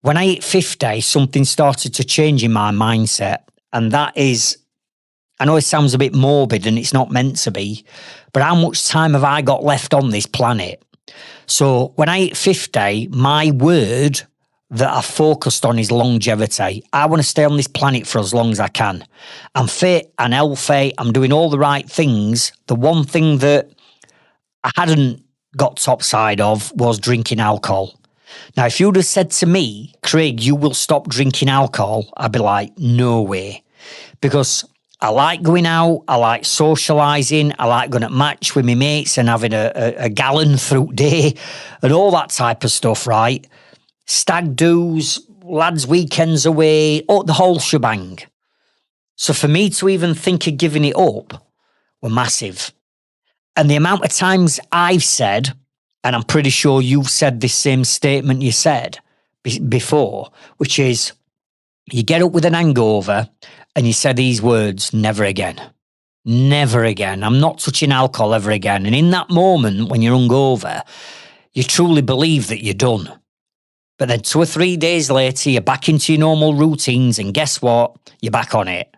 when I hit 50, something started to change in my mindset. And that is, I know it sounds a bit morbid and it's not meant to be, but how much time have I got left on this planet? So when I hit 50, my word that I focused on is longevity. I want to stay on this planet for as long as I can. I'm fit and healthy. I'm doing all the right things. The one thing that I hadn't got topside of was drinking alcohol. Now, if you'd have said to me, Craig, you will stop drinking alcohol, I'd be like, no way. Because I like going out, I like socialising, I like going at match with my mates and having a gallon through day and all that type of stuff, right? Stag do's, lads' weekends away, the whole shebang. So for me to even think of giving it up were massive. And the amount of times I've said, and I'm pretty sure you've said this same statement you said before, which is you get up with an hangover and you say these words, never again. Never again. I'm not touching alcohol ever again. And in that moment when you're hungover, you truly believe that you're done. But then 2 or 3 days later, you're back into your normal routines and guess what? You're back on it.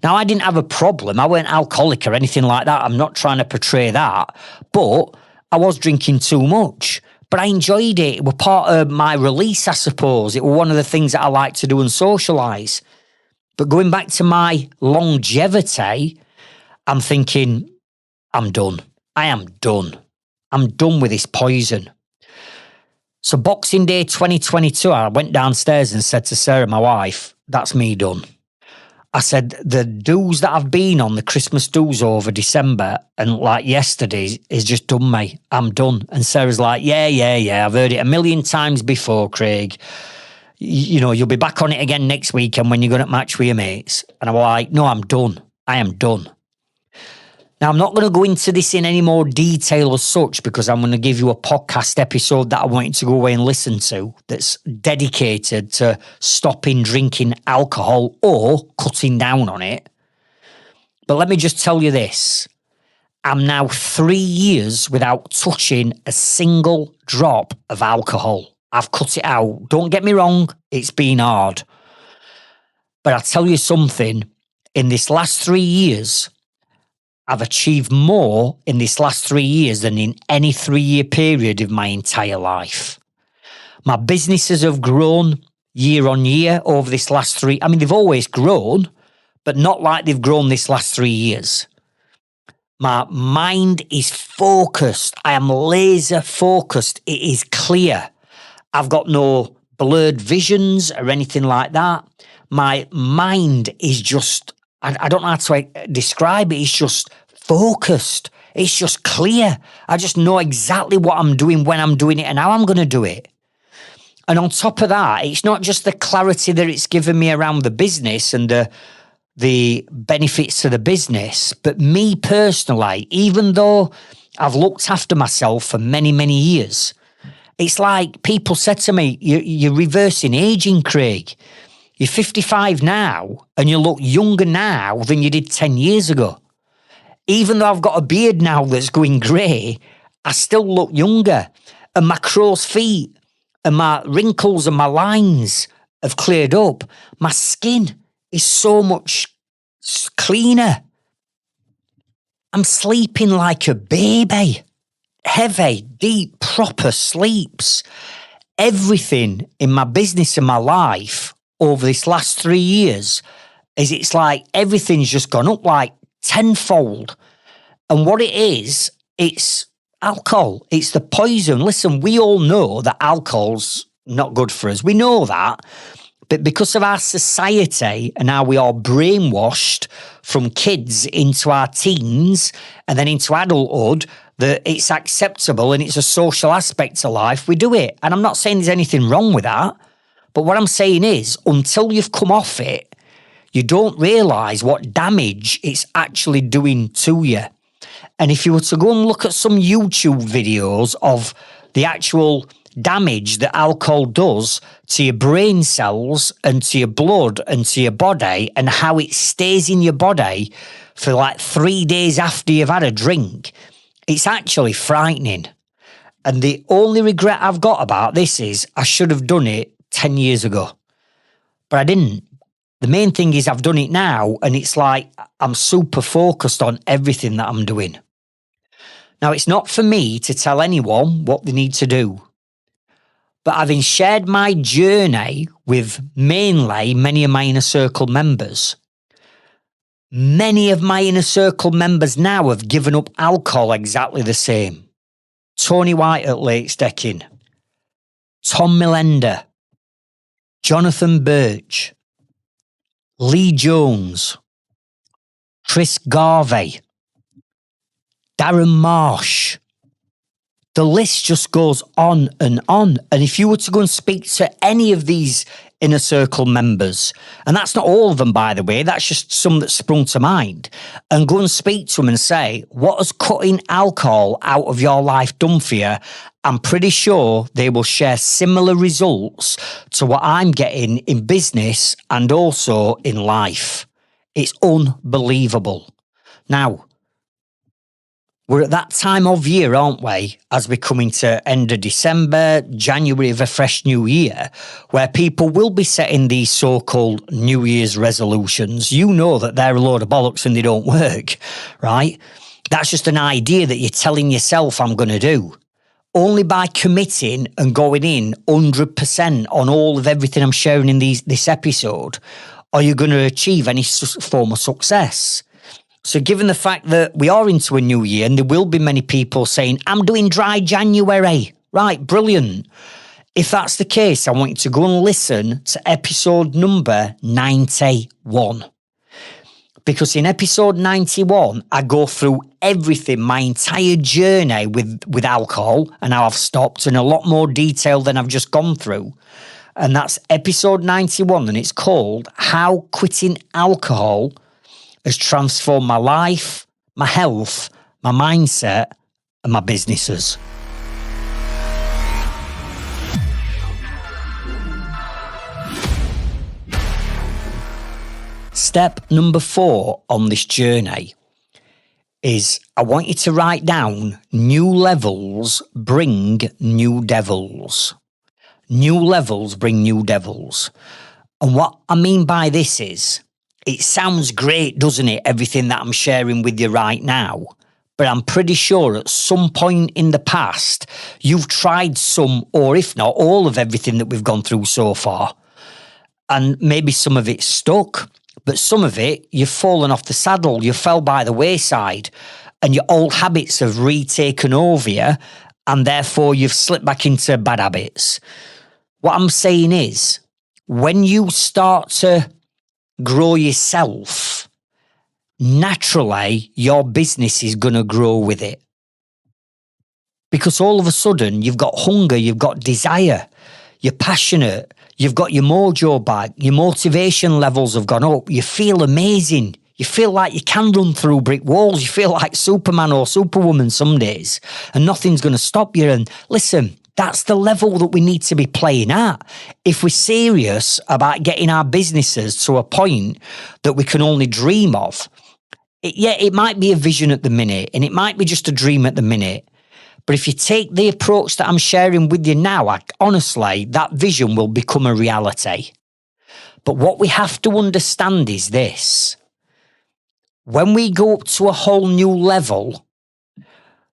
Now, I didn't have a problem. I weren't alcoholic or anything like that. I'm not trying to portray that. But I was drinking too much. But I enjoyed it. It was part of my release, I suppose. It was one of the things that I like to do and socialise. But going back to my longevity, I'm thinking, I'm done. I am done. I'm done with this poison. So Boxing Day 2022, I went downstairs and said to Sarah, my wife, that's me done. I said, the do's that I've been on, the Christmas do's over December and like yesterday is just done me. I'm done. And Sarah's like, yeah. I've heard it a million times before, Craig. You know, you'll be back on it again next weekend when you're going to match with your mates. And I'm like, no, I'm done. I am done. Now, I'm not going to go into this in any more detail as such because I'm going to give you a podcast episode that I want you to go away and listen to that's dedicated to stopping drinking alcohol or cutting down on it. But let me just tell you this. I'm now 3 years without touching a single drop of alcohol. I've cut it out. Don't get me wrong, it's been hard. But I'll tell you something, in this last 3 years, I've achieved more in this last 3 years than in any 3-year period of my entire life. My businesses have grown year on year over this last they've always grown, but not like they've grown this last 3 years. My mind is focused. I am laser focused. It is clear. I've got no blurred visions or anything like that. My mind is just, I don't know how to describe it. It's just focused. It's just clear. I just know exactly what I'm doing, when I'm doing it and how I'm going to do it. And on top of that, it's not just the clarity that it's given me around the business and the benefits to the business, but me personally, even though I've looked after myself for many, many years, it's like people said to me, you're reversing aging, Craig. You're 55 now and you look younger now than you did 10 years ago. Even though I've got a beard now that's going grey, I still look younger. And my crow's feet and my wrinkles and my lines have cleared up. My skin is so much cleaner. I'm sleeping like a baby. Heavy, deep, proper sleeps. Everything in my business and my life over this last 3 years it's like everything's just gone up like tenfold. And what it is, it's alcohol. It's the poison. Listen, we all know that alcohol's not good for us. We know that. But because of our society and how we are brainwashed from kids into our teens and then into adulthood, that it's acceptable and it's a social aspect to life, we do it. And I'm not saying there's anything wrong with that. But what I'm saying is, until you've come off it, you don't realise what damage it's actually doing to you. And if you were to go and look at some YouTube videos of the actual damage that alcohol does to your brain cells and to your blood and to your body, and how it stays in your body for like 3 days after you've had a drink, it's actually frightening. And the only regret I've got about this is I should have done it 10 years ago, but I didn't. The main thing is I've done it now, and it's like I'm super focused on everything that I'm doing. Now, it's not for me to tell anyone what they need to do, but having shared my journey with mainly many of my inner circle members, many of my inner circle members now have given up alcohol exactly the same. Tony White at Lake Stecking, Tom Millender, Jonathan Birch, Lee Jones, Chris Garvey, Darren Marsh. The list just goes on and on. And if you were to go and speak to any of these inner circle members, and that's not all of them, by the way, that's just some that sprung to mind, and go and speak to them and say, what has cutting alcohol out of your life done for you? I'm pretty sure they will share similar results to what I'm getting in business and also in life. It's unbelievable. Now, we're at that time of year, aren't we, as we're coming to end of December, January of a fresh new year, where people will be setting these so-called New Year's resolutions. You know that they're a load of bollocks and they don't work, right? That's just an idea that you're telling yourself I'm going to do. Only by committing and going in 100% on all of everything I'm sharing in this episode are you going to achieve any form of success. So given the fact that we are into a new year, and there will be many people saying, I'm doing dry January. Right, brilliant. If that's the case, I want you to go and listen to episode number 91. Because in episode 91, I go through everything, my entire journey with alcohol, and how I've stopped, in a lot more detail than I've just gone through. And that's episode 91, and it's called How Quitting Alcohol has Transformed My Life, My Health, My Mindset, and My Businesses. Step number 4 on this journey is I want you to write down new levels bring new devils. New levels bring new devils. And what I mean by this is, it sounds great, doesn't it, everything that I'm sharing with you right now? But I'm pretty sure at some point in the past, you've tried some, or if not, all of everything that we've gone through so far. And maybe some of it's stuck, but some of it, you've fallen off the saddle, you fell by the wayside, and your old habits have retaken over you, and therefore you've slipped back into bad habits. What I'm saying is, when you start to grow yourself, naturally your business is going to grow with it. Because all of a sudden you've got hunger, you've got desire, you're passionate, you've got your mojo back, your motivation levels have gone up, you feel amazing, you feel like you can run through brick walls, you feel like Superman or Superwoman some days, and nothing's going to stop you. And listen, that's the level that we need to be playing at. If we're serious about getting our businesses to a point that we can only dream of, it might be a vision at the minute, and it might be just a dream at the minute. But if you take the approach that I'm sharing with you now, honestly, that vision will become a reality. But what we have to understand is this. When we go up to a whole new level,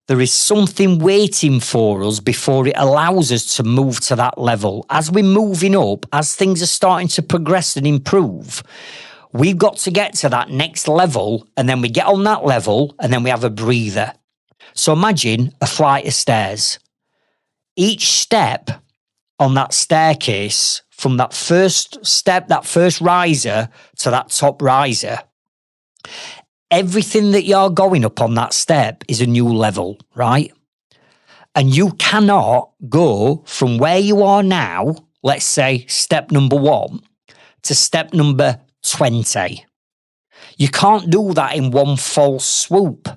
there is something waiting for us before it allows us to move to that level. As we're moving up, as things are starting to progress and improve, we've got to get to that next level, and then we get on that level, and then we have a breather. So imagine a flight of stairs. Each step on that staircase, from that first step, that first riser to that top riser, everything that you're going up on that step is a new level, right? And you cannot go from where you are now, let's say step number 1, to step number 20. You can't do that in one false swoop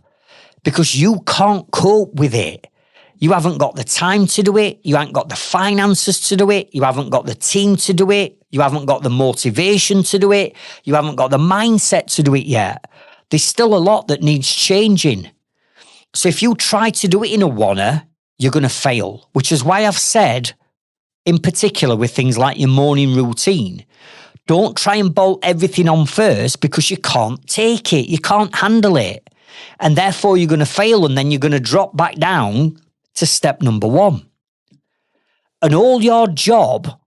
because you can't cope with it. You haven't got the time to do it. You haven't got the finances to do it. You haven't got the team to do it. You haven't got the motivation to do it. You haven't got the mindset to do it yet. There's still a lot that needs changing. So if you try to do it in a oneer, you're going to fail, which is why I've said, in particular with things like your morning routine, don't try and bolt everything on first because you can't take it. You can't handle it. And therefore you're going to fail, and then you're going to drop back down to step number 1. And all your job,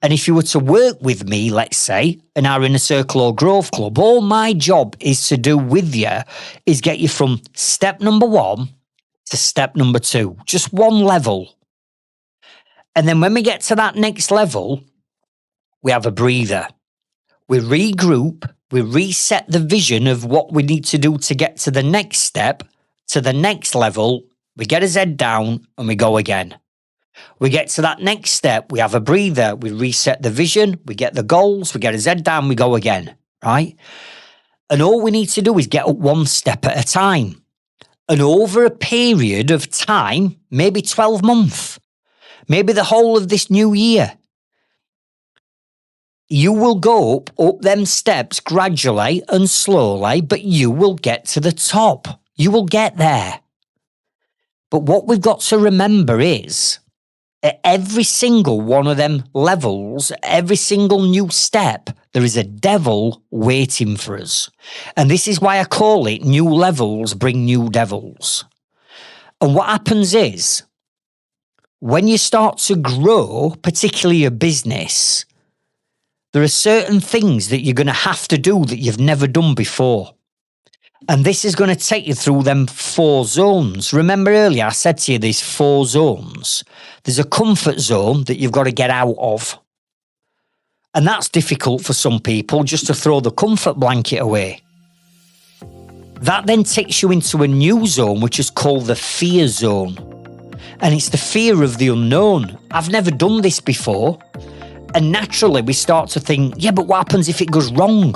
and if you were to work with me, let's say, in our Inner Circle or Growth Club, all my job is to do with you is get you from step number 1 to step number 2, just one level. And then when we get to that next level, we have a breather. We regroup, we reset the vision of what we need to do to get to the next step, to the next level. We get his head down and we go again. We get to that next step, we have a breather, we reset the vision, we get the goals, we get his head down, we go again, right? And all we need to do is get up one step at a time. And over a period of time, maybe 12 months, maybe the whole of this new year, you will go up them steps gradually and slowly, but you will get to the top. You will get there. But what we've got to remember is, at every single one of them levels, every single new step, there is a devil waiting for us. And this is why I call it new levels bring new devils. And what happens is, when you start to grow, particularly your business, there are certain things that you're going to have to do that you've never done before. And this is going to take you through them 4 zones. Remember earlier I said to you there's 4 zones. There's a comfort zone that you've got to get out of. And that's difficult for some people, just to throw the comfort blanket away. That then takes you into a new zone, which is called the fear zone. And it's the fear of the unknown. I've never done this before. And naturally we start to think, yeah, but what happens if it goes wrong?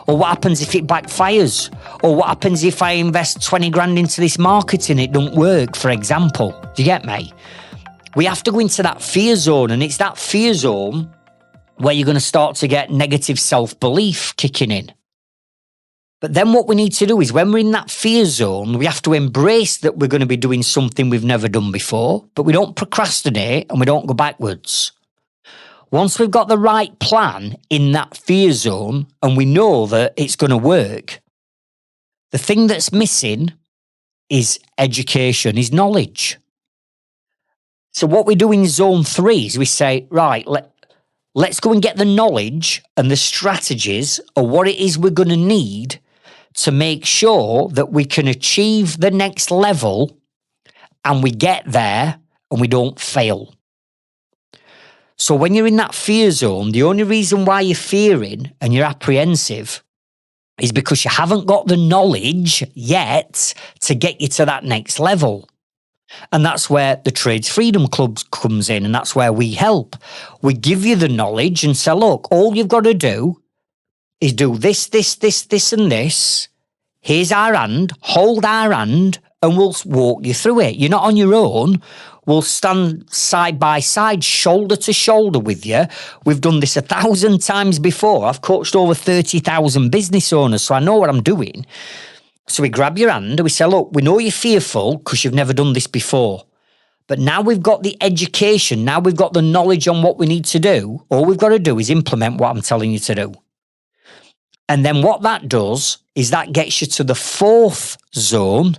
Or what happens if it backfires? Or what happens if I invest 20 grand into this market and it don't work, for example? Do you get me? We have to go into that fear zone, and it's that fear zone where you're going to start to get negative self-belief kicking in. But then what we need to do is, when we're in that fear zone, we have to embrace that we're going to be doing something we've never done before, but we don't procrastinate and we don't go backwards. Once we've got the right plan in that fear zone and we know that it's going to work, the thing that's missing is education, is knowledge. So what we do in zone 3 is we say, right, let's go and get the knowledge and the strategies of what it is we're going to need to make sure that we can achieve the next level and we get there and we don't fail. So when you're in that fear zone, the only reason why you're fearing and you're apprehensive is because you haven't got the knowledge yet to get you to that next level. And that's where the Trades Freedom Club comes in, and that's where we help. We give you the knowledge and say, look, all you've got to do is do this, this, this, this, and this. Here's our hand, hold our hand, and we'll walk you through it. You're not on your own. We'll stand side by side, shoulder to shoulder with you. We've done this 1,000 times before. I've coached over 30,000 business owners, so I know what I'm doing. So we grab your hand and we say, look, we know you're fearful because you've never done this before. But now we've got the education, now we've got the knowledge on what we need to do. All we've got to do is implement what I'm telling you to do. And then what that does is that gets you to the 4th zone,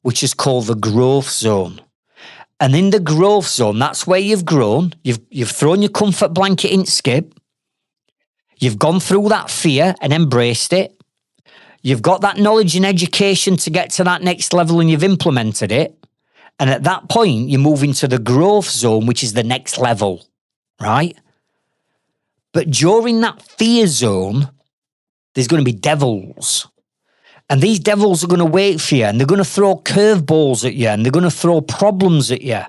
which is called the growth zone. And in the growth zone, that's where you've grown. You've thrown your comfort blanket in, Skip. You've gone through that fear and embraced it. You've got that knowledge and education to get to that next level and you've implemented it. And at that point, you move into the growth zone, which is the next level, right? But during that fear zone, there's going to be devils. And these devils are going to wait for you and they're going to throw curveballs at you and they're going to throw problems at you.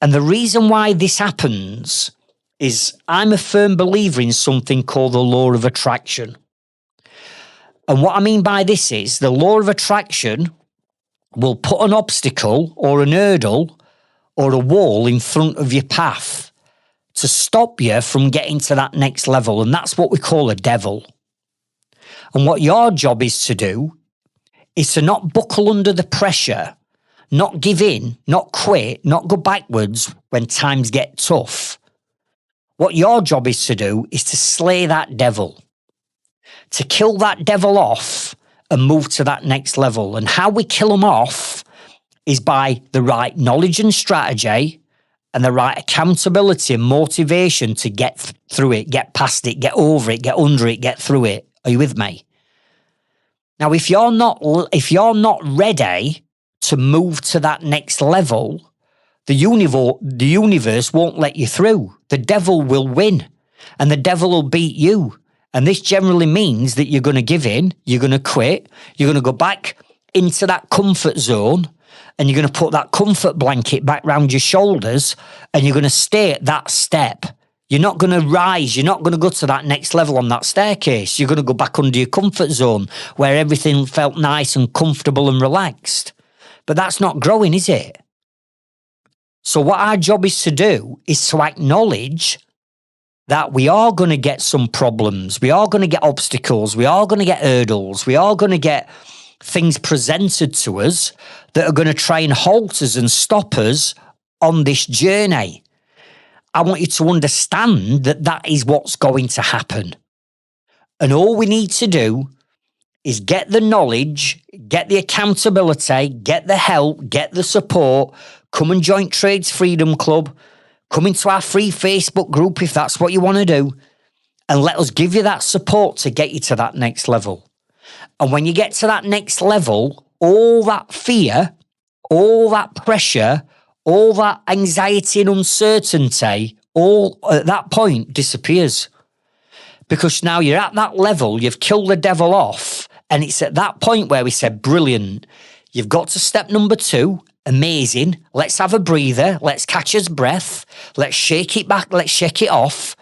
And the reason why this happens is I'm a firm believer in something called the law of attraction. And what I mean by this is the law of attraction will put an obstacle or an hurdle or a wall in front of your path to stop you from getting to that next level. And that's what we call a devil. And what your job is to do is to not buckle under the pressure, not give in, not quit, not go backwards when times get tough. What your job is to do is to slay that devil, to kill that devil off and move to that next level. And how we kill them off is by the right knowledge and strategy and the right accountability and motivation to get through it, get past it, get over it, get under it, get through it. Are you with me? Now, if you're not ready to move to that next level, the universe won't let you through. The devil will win and the devil will beat you. And this generally means that you're going to give in, you're going to quit, you're going to go back into that comfort zone and you're going to put that comfort blanket back round your shoulders and you're going to stay at that step. You're not going to rise. You're not going to go to that next level on that staircase. You're going to go back under your comfort zone where everything felt nice and comfortable and relaxed. But that's not growing, is it? So what our job is to do is to acknowledge that we are going to get some problems. We are going to get obstacles. We are going to get hurdles. We are going to get things presented to us that are going to try and halt us and stop us on this journey. I want you to understand that that is what's going to happen. And all we need to do is get the knowledge, get the accountability, get the help, get the support, come and join Trades Freedom Club, come into our free Facebook group if that's what you want to do, and let us give you that support to get you to that next level. And when you get to that next level, all that fear, all that pressure, all that anxiety and uncertainty, all at that point disappears. Because now you're at that level, you've killed the devil off, and it's at that point where we said, brilliant, you've got to step number 2, amazing, let's have a breather, let's catch his breath, let's shake it back, let's shake it off.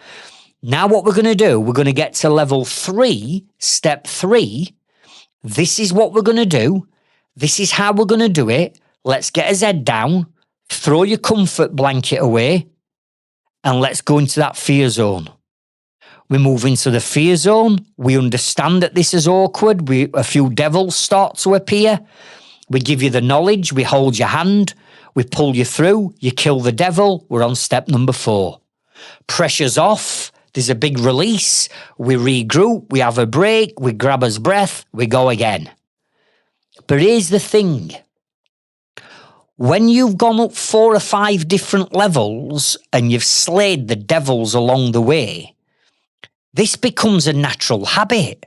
Now what we're going to do, we're going to get to level 3, step 3. This is what we're going to do. This is how we're going to do it. Let's get his head down, throw your comfort blanket away, and let's go into that fear zone. We move into the fear zone. We understand that this is awkward. A few devils start to appear. We give you the knowledge. We hold your hand. We pull you through. You kill the devil. We're on step number 4. Pressure's off. There's a big release. We regroup. We have a break. We grab his breath. We go again. But here's the thing. When you've gone up 4 or 5 different levels and you've slayed the devils along the way, this becomes a natural habit.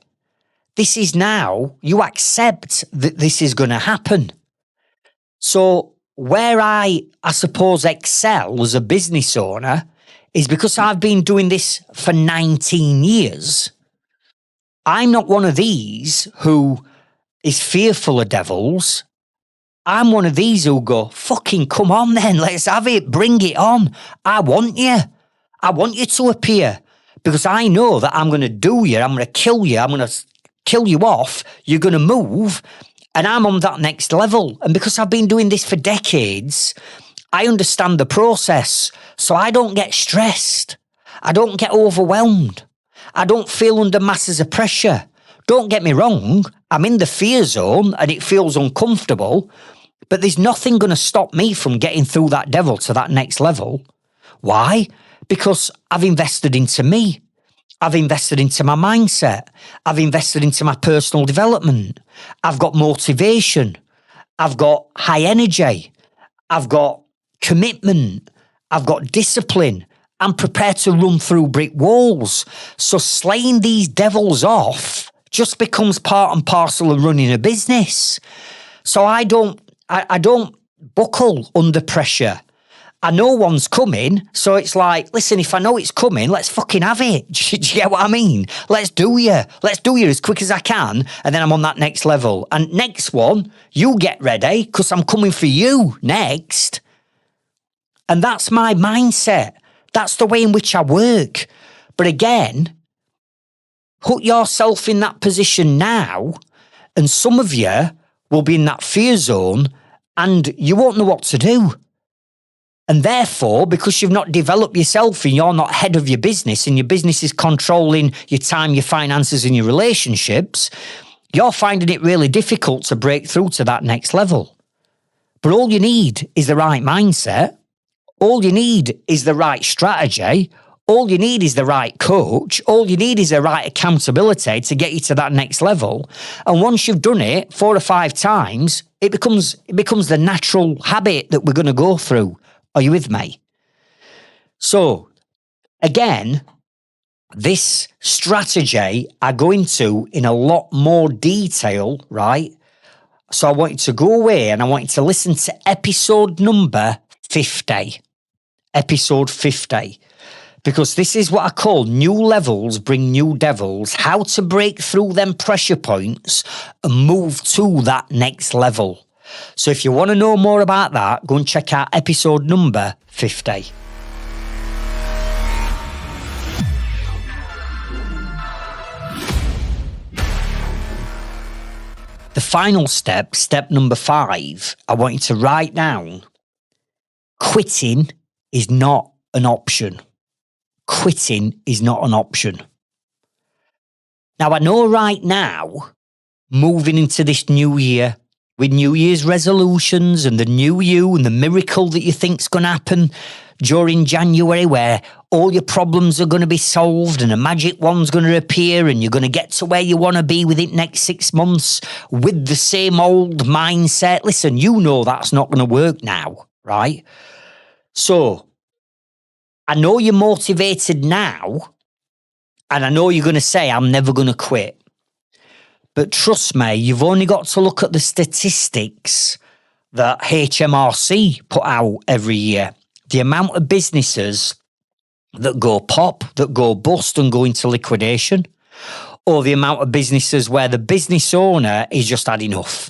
This is now, you accept that this is going to happen. So where I suppose, excel as a business owner is because I've been doing this for 19 years. I'm not one of these who is fearful of devils. I'm one of these who go, fucking come on then, let's have it, bring it on. I want you. I want you to appear because I know that I'm going to do you, I'm going to kill you, I'm going to kill you off, you're going to move, and I'm on that next level. And because I've been doing this for decades, I understand the process, so I don't get stressed. I don't get overwhelmed. I don't feel under masses of pressure. Don't get me wrong, I'm in the fear zone and it feels uncomfortable, but there's nothing going to stop me from getting through that devil to that next level. Why? Because I've invested into me. I've invested into my mindset. I've invested into my personal development. I've got motivation. I've got high energy. I've got commitment. I've got discipline. I'm prepared to run through brick walls. So slaying these devils off just becomes part and parcel of running a business. So I don't buckle under pressure. I know one's coming, so it's like, listen, if I know it's coming, let's fucking have it. Do you get what I mean? Let's do you as quick as I can, and then I'm on that next level. And next one, you get ready, because I'm coming for you next. And that's my mindset. That's the way in which I work. But again, put yourself in that position now, and some of you will be in that fear zone and you won't know what to do. And therefore, because you've not developed yourself and you're not head of your business and your business is controlling your time, your finances and your relationships, you're finding it really difficult to break through to that next level. But all you need is the right mindset. All you need is the right strategy. All you need is the right coach. All you need is the right accountability to get you to that next level. And once you've done it 4 or 5 times, it becomes the natural habit that we're going to go through. Are you with me? So, again, this strategy I go into in a lot more detail, right? So I want you to go away and I want you to listen to episode number 50. Episode 50. Because this is what I call new levels bring new devils, how to break through them pressure points and move to that next level. So if you want to know more about that, go and check out episode number 50. The final step, step number 5, I want you to write down, quitting is not an option. Quitting is not an option. Now, I know right now, moving into this new year, with New Year's resolutions and the new you and the miracle that you think's going to happen during January, where all your problems are going to be solved and a magic wand's going to appear and you're going to get to where you want to be within the next 6 months with the same old mindset. Listen, you know that's not going to work now, right? So, I know you're motivated now, and I know you're going to say, I'm never going to quit. But trust me, you've only got to look at the statistics that HMRC put out every year. The amount of businesses that go pop, that go bust and go into liquidation, or the amount of businesses where the business owner is just had enough.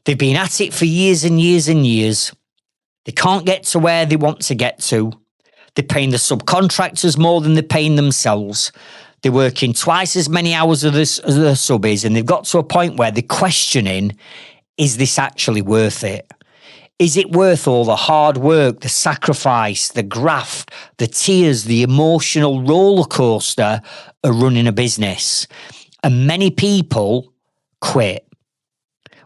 They've been at it for years and years and years. They can't get to where they want to get to. They're paying the subcontractors more than they're paying themselves. They're working twice as many hours as the subbies, and they've got to a point where they're questioning, is this actually worth it? Is it worth all the hard work, the sacrifice, the graft, the tears, the emotional roller coaster of running a business? And many people quit,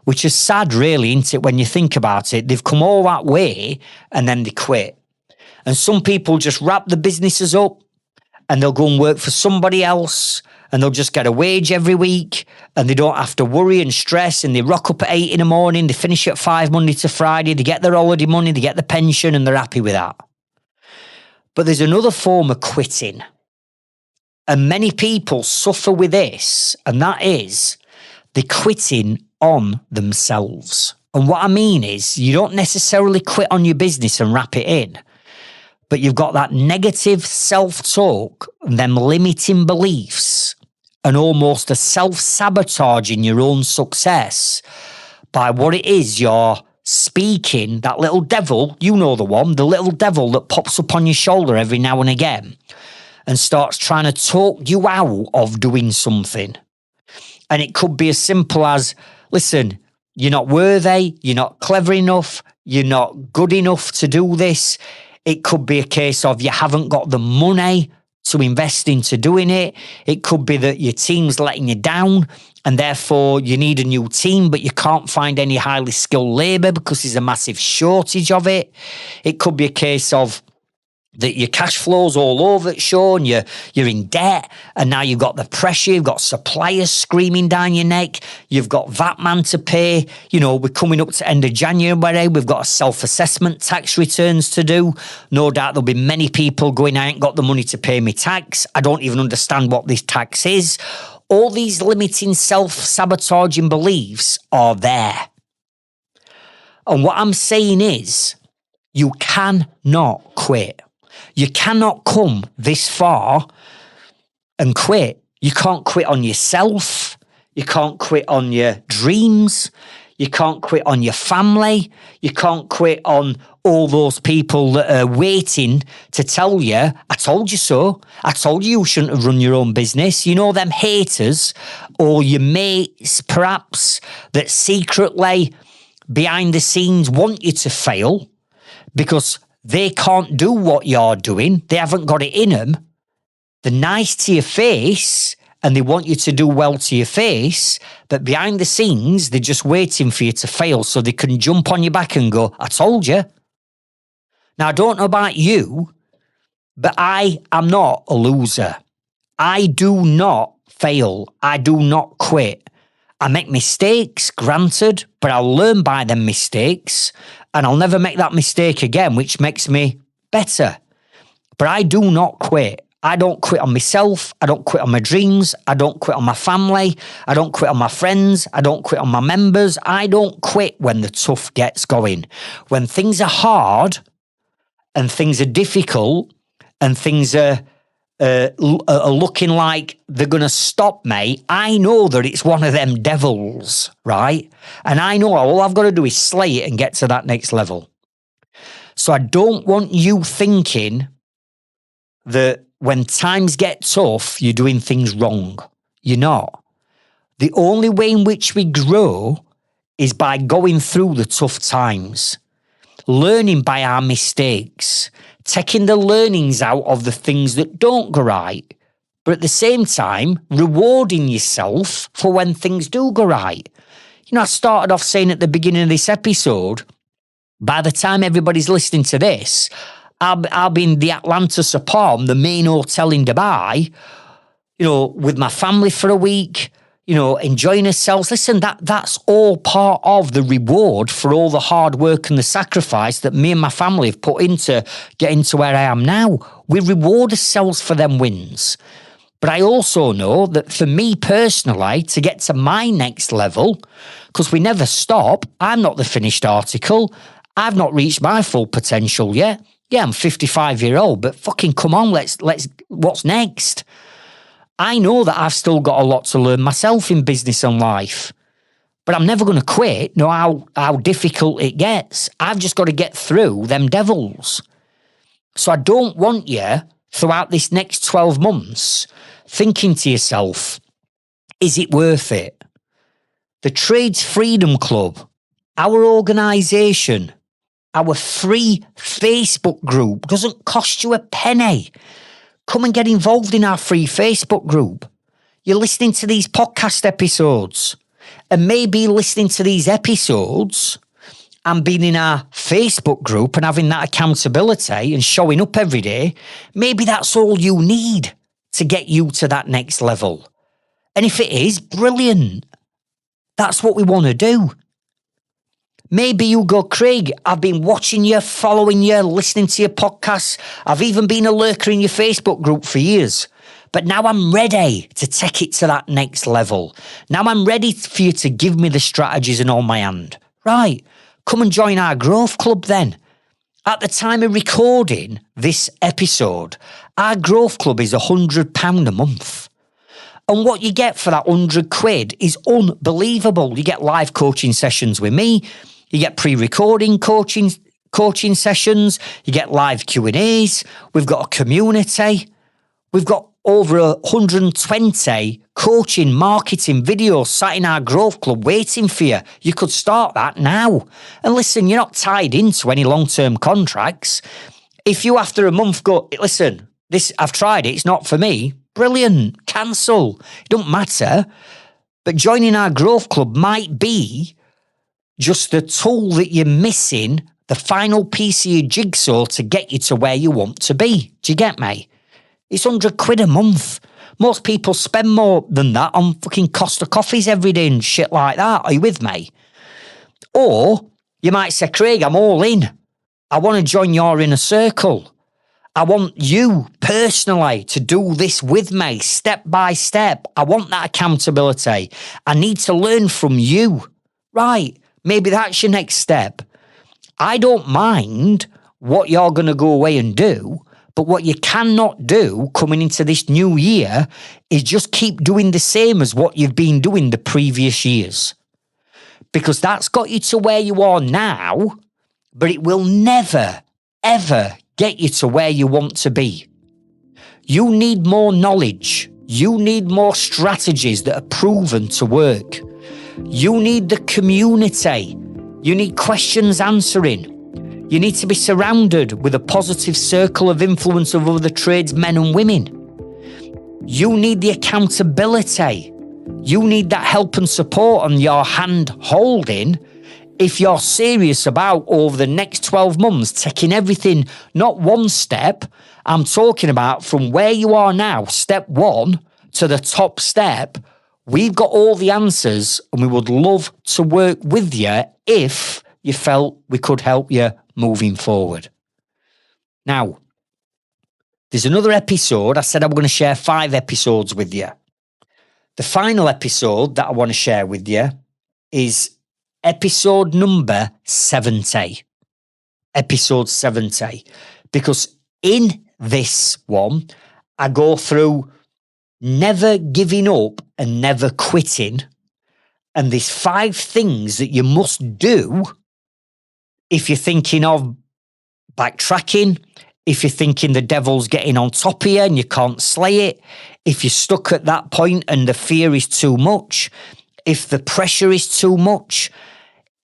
which is sad, really, isn't it, when you think about it? They've come all that way and then they quit. And some people just wrap the businesses up and they'll go and work for somebody else and they'll just get a wage every week and they don't have to worry and stress, and they rock up at 8 in the morning, they finish at 5 Monday to Friday, they get their holiday money, they get the pension, and they're happy with that. But there's another form of quitting. And many people suffer with this, and that is they're quitting on themselves. And what I mean is you don't necessarily quit on your business and wrap it in, but you've got that negative self-talk, them limiting beliefs, and almost a self-sabotage in your own success by what it is you're speaking, that little devil, you know the one, the little devil that pops up on your shoulder every now and again and starts trying to talk you out of doing something. And it could be as simple as, listen, you're not worthy, you're not clever enough, you're not good enough to do this. It could be a case of you haven't got the money to invest into doing it. It could be that your team's letting you down and therefore you need a new team, but you can't find any highly skilled labour because there's a massive shortage of it. It could be a case of that your cash flow's all over the show and you're in debt, and now you've got the pressure, you've got suppliers screaming down your neck, you've got VAT man to pay, we're coming up to end of January, we've got a self-assessment tax returns to do. No doubt there'll be many people going, I ain't got the money to pay me tax, I don't even understand what this tax is. All these limiting self-sabotaging beliefs are there. And what I'm saying is, you cannot quit. You cannot come this far and quit. You can't quit on yourself. You can't quit on your dreams. You can't quit on your family. You can't quit on all those people that are waiting to tell you, I told you so. I told you shouldn't have run your own business. You know, them haters or your mates, perhaps, that secretly behind the scenes want you to fail because they can't do what you're doing. They haven't got it in them. They're nice to your face and they want you to do well to your face, but behind the scenes, they're just waiting for you to fail so they can jump on your back and go, I told you. Now, I don't know about you, but I am not a loser. I do not fail. I do not quit. I make mistakes, granted, but I'll learn by them mistakes and I'll never make that mistake again, which makes me better. But I do not quit. I don't quit on myself. I don't quit on my dreams. I don't quit on my family. I don't quit on my friends. I don't quit on my members. I don't quit when the tough gets going. When things are hard and things are difficult and things are looking like they're going to stop me, I know that it's one of them devils, right? And I know all I've got to do is slay it and get to that next level. So I don't want you thinking that when times get tough, you're doing things wrong. You're not. The only way in which we grow is by going through the tough times, learning by our mistakes, taking the learnings out of the things that don't go right, but at the same time, rewarding yourself for when things do go right. You know, I started off saying at the beginning of this episode, by the time everybody's listening to this, I'll be in the Atlantis of Palm, the main hotel in Dubai, you know, with my family for a week, you know, enjoying ourselves. Listen, that's all part of the reward for all the hard work and the sacrifice that me and my family have put into getting to where I am now. We reward ourselves for them wins. But I also know that for me personally, to get to my next level, because we never stop, I'm not the finished article. I've not reached my full potential yet. Yeah, I'm 55-year-old, but fucking come on, let's, what's next? I know that I've still got a lot to learn myself in business and life, but I'm never going to quit, no how difficult it gets. I've just got to get through them devils. So I don't want you, throughout this next 12 months, thinking to yourself, is it worth it? The Trades Freedom Club, our organisation, our free Facebook group doesn't cost you a penny. Come and get involved in our free Facebook group. You're listening to these podcast episodes and maybe listening to these episodes and being in our Facebook group and having that accountability and showing up every day. Maybe that's all you need to get you to that next level. And if it is, brilliant. That's what we want to do. Maybe you go, Craig, I've been watching you, following you, listening to your podcasts. I've even been a lurker in your Facebook group for years. But now I'm ready to take it to that next level. Now I'm ready for you to give me the strategies and all my hand. Right, come and join our growth club then. At the time of recording this episode, our growth club is £100 a month. And what you get for that £100 is unbelievable. You get live coaching sessions with me. You get pre-recording coaching sessions. You get live Q&As. We've got a community. We've got over 120 coaching, marketing videos sat in our growth club waiting for you. You could start that now. And listen, you're not tied into any long-term contracts. If you after a month go, listen, this I've tried it, it's not for me. Brilliant. Cancel. It don't matter. But joining our growth club might be just the tool that you're missing, the final piece of your jigsaw to get you to where you want to be. Do you get me? It's £100 a month. Most people spend more than that on fucking Costa coffees every day and shit like that. Are you with me? Or you might say, Craig, I'm all in. I want to join your inner circle. I want you personally to do this with me, step by step. I want that accountability. I need to learn from you. Right, maybe that's your next step. I don't mind what you're going to go away and do, but what you cannot do coming into this new year is just keep doing the same as what you've been doing the previous years. because that's got you to where you are now, but it will never, ever get you to where you want to be. You need more knowledge. You need more strategies that are proven to work. You need the community. You need questions answering. You need to be surrounded with a positive circle of influence of other tradesmen and women. You need the accountability. You need that help and support and your hand holding if you're serious about over the next 12 months taking everything, not one step. I'm talking about from where you are now, step one, to the top step. We've got all the answers and we would love to work with you if you felt we could help you moving forward. Now, there's another episode. I said I'm going to share 5 episodes with you. The final episode that I want to share with you is episode number 70. Episode 70. Because in this one, I go through never giving up and never quitting. And there's 5 things that you must do if you're thinking of backtracking, if you're thinking the devil's getting on top of you and you can't slay it, if you're stuck at that point and the fear is too much, if the pressure is too much,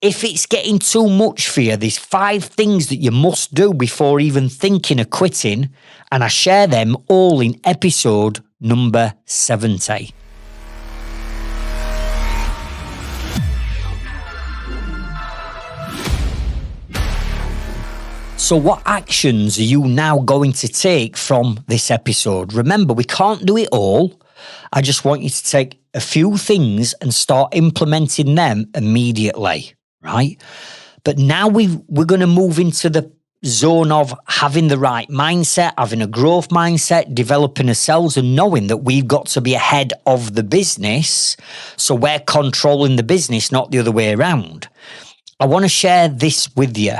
if it's getting too much for you, there's 5 things that you must do before even thinking of quitting, and I share them all in episode number 70. So what actions are you now going to take from this episode? Remember, we can't do it all. I just want you to take a few things and start implementing them immediately, right? But now we're going to move into the zone of having the right mindset, having a growth mindset, developing ourselves and knowing that we've got to be ahead of the business. So we're controlling the business, not the other way around. I want to share this with you.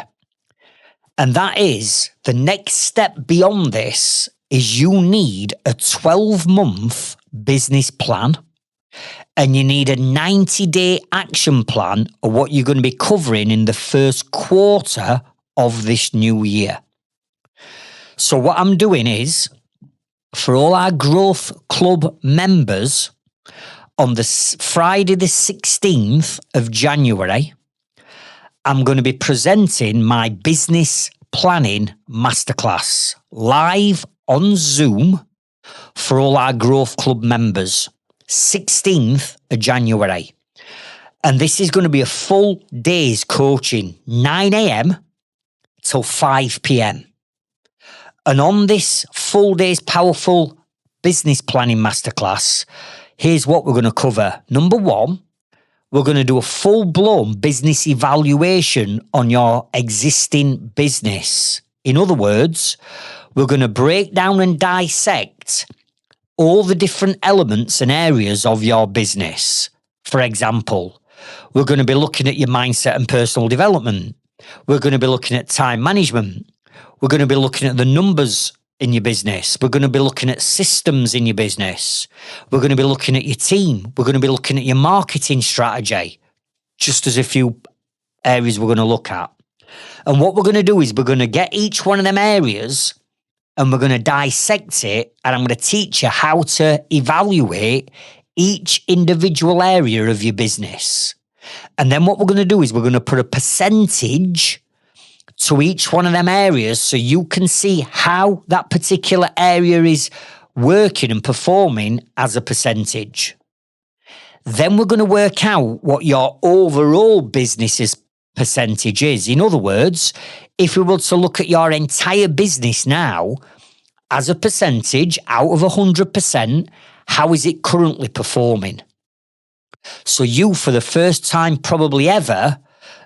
And that is the next step beyond this is you need a 12-month business plan and you need a 90-day action plan of what you're going to be covering in the first quarter of this new year. So what I'm doing is for all our Growth Club members on the Friday the 16th of January, I'm going to be presenting my business planning masterclass live on Zoom for all our Growth Club members, 16th of January. And this is going to be a full day's coaching, 9 a.m. till 5 p.m. And on this full day's powerful business planning masterclass, here's what we're going to cover. Number 1, we're going to do a full-blown business evaluation on your existing business. In other words, we're going to break down and dissect all the different elements and areas of your business. For example, we're going to be looking at your mindset and personal development. We're going to be looking at time management. We're going to be looking at the numbers in your business. We're going to be looking at systems in your business. We're going to be looking at your team. We're going to be looking at your marketing strategy, just as a few areas we're going to look at. And what we're going to do is we're going to get each one of them areas and we're going to dissect it, and I'm going to teach you how to evaluate each individual area of your business. And then what we're going to do is we're going to put a percentage to each one of them areas so you can see how that particular area is working and performing as a percentage. Then we're going to work out what your overall business's percentage is. In other words, if we were to look at your entire business now as a percentage out of 100%, how is it currently performing? So you, for the first time probably ever,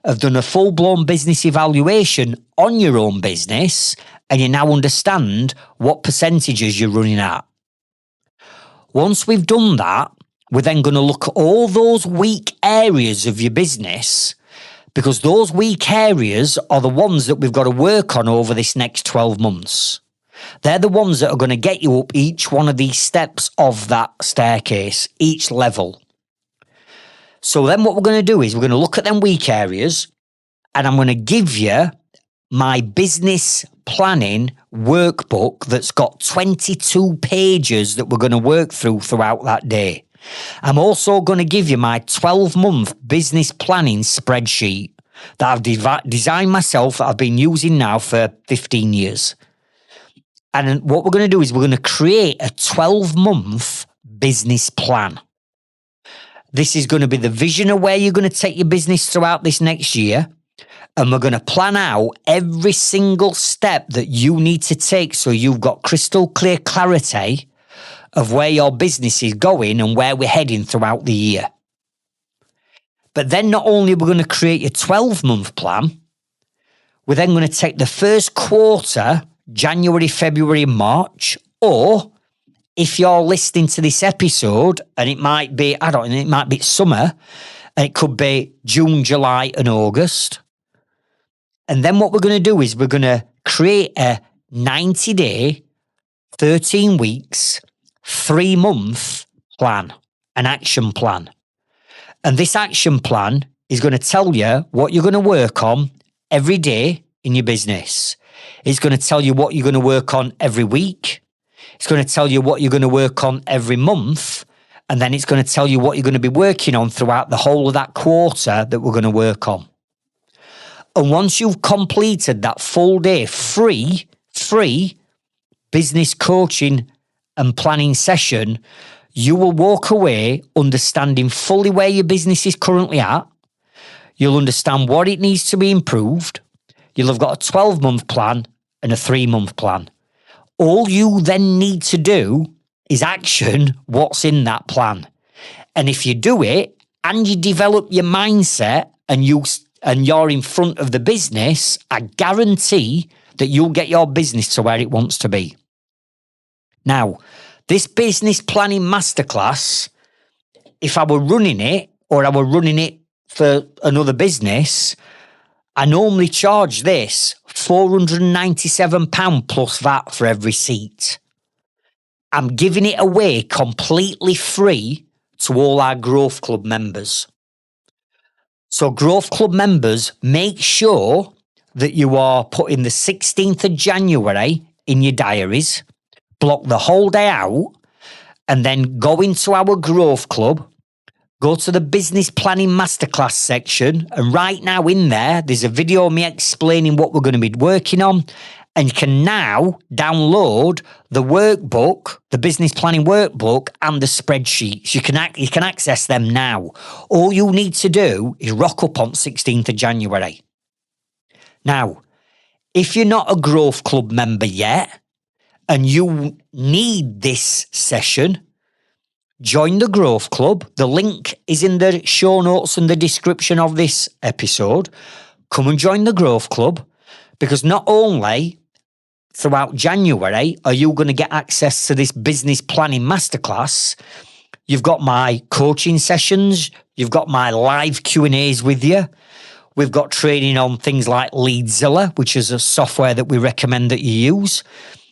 have done a full-blown business evaluation on your own business and you now understand what percentages you're running at. Once we've done that, we're then going to look at all those weak areas of your business, because those weak areas are the ones that we've got to work on over this next 12 months. They're the ones that are going to get you up each one of these steps of that staircase, each level. So then what we're going to do is we're going to look at them weak areas, and I'm going to give you my business planning workbook that's got 22 pages that we're going to work throughout that day. I'm also going to give you my 12-month business planning spreadsheet that I've designed myself, that I've been using now for 15 years. And what we're going to do is we're going to create a 12-month business plan. This is going to be the vision of where you're going to take your business throughout this next year. And we're going to plan out every single step that you need to take so you've got crystal clear clarity of where your business is going and where we're heading throughout the year. But then not only are we going to create your 12-month plan, we're then going to take the first quarter, January, February, March, or if you're listening to this episode and it might be, it might be summer, and it could be June, July, and August. And then what we're going to do is we're going to create a 90-day, 13 weeks, 3-month plan, an action plan. And this action plan is going to tell you what you're going to work on every day in your business. It's going to tell you what you're going to work on every week. It's going to tell you what you're going to work on every month. And then it's going to tell you what you're going to be working on throughout the whole of that quarter that we're going to work on. And once you've completed that full day free business coaching and planning session, you will walk away understanding fully where your business is currently at. You'll understand what it needs to be improved. You'll have got a 12-month plan and a 3-month plan. All you then need to do is action what's in that plan. And if you do it and you develop your mindset and you're in front of the business, I guarantee that you'll get your business to where it wants to be. Now, this business planning masterclass, if I were running it or I were running it for another business, I normally charge this £497 plus VAT for every seat. I'm giving it away completely free to all our Growth Club members. So Growth Club members, make sure that you are putting the 16th of January in your diaries, block the whole day out, and then go into our Growth Club, go to the Business Planning Masterclass section, and right now in there's a video of me explaining what we're going to be working on, and you can now download the workbook, the business planning workbook, and the spreadsheets. You can access them now. All you need to do is rock up on 16th of January. Now, if you're not a Growth Club member yet, and you need this session, join the Growth Club. The link is in the show notes and the description of this episode. Come and join the Growth Club, because not only throughout January are you going to get access to this business planning masterclass, you've got my coaching sessions, you've got my live Q&As with you. We've got training on things like Leadzilla, which is a software that we recommend that you use.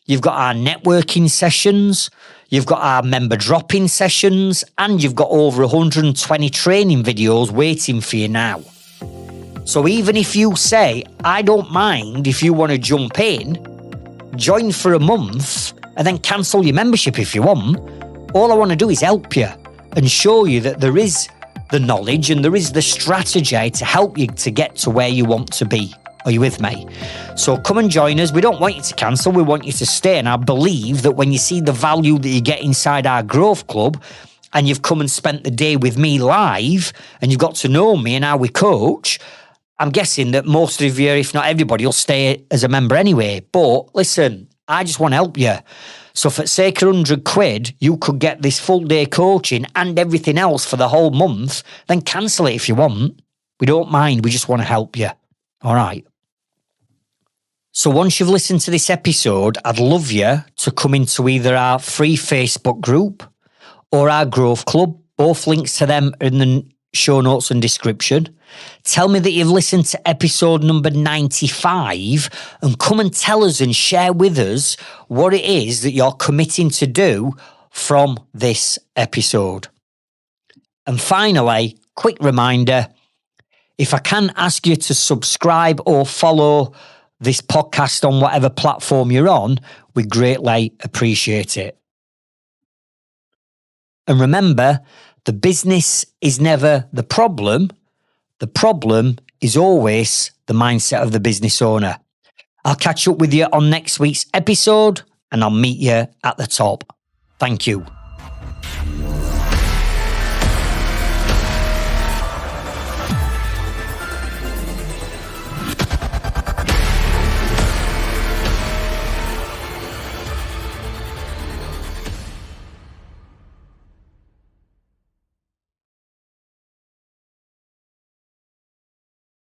You've got our networking sessions, you've got our member drop-in sessions, and you've got over 120 training videos waiting for you now. So even if you say, I don't mind if you want to jump in, join for a month, and then cancel your membership if you want, all I want to do is help you and show you that there is the knowledge and there is the strategy to help you to get to where you want to be. Are you with me? So come and join us. We don't want you to cancel. We want you to stay. And I believe that when you see the value that you get inside our Growth Club, and you've come and spent the day with me live, and you've got to know me and how we coach, I'm guessing that most of you, if not everybody, will stay as a member anyway. But listen, I just want to help you. So for the sake of £100, you could get this full day coaching and everything else for the whole month. Then cancel it if you want. We don't mind. We just want to help you. All right. So once you've listened to this episode, I'd love you to come into either our free Facebook group or our Growth Club. Both links to them are in the show notes and description. Tell me that you've listened to episode number 95 and come and tell us and share with us what it is that you're committing to do from this episode. And finally, quick reminder, if I can ask you to subscribe or follow this podcast on whatever platform you're on, we greatly appreciate it. And remember, the business is never the problem. The problem is always the mindset of the business owner. I'll catch up with you on next week's episode and I'll meet you at the top. Thank you.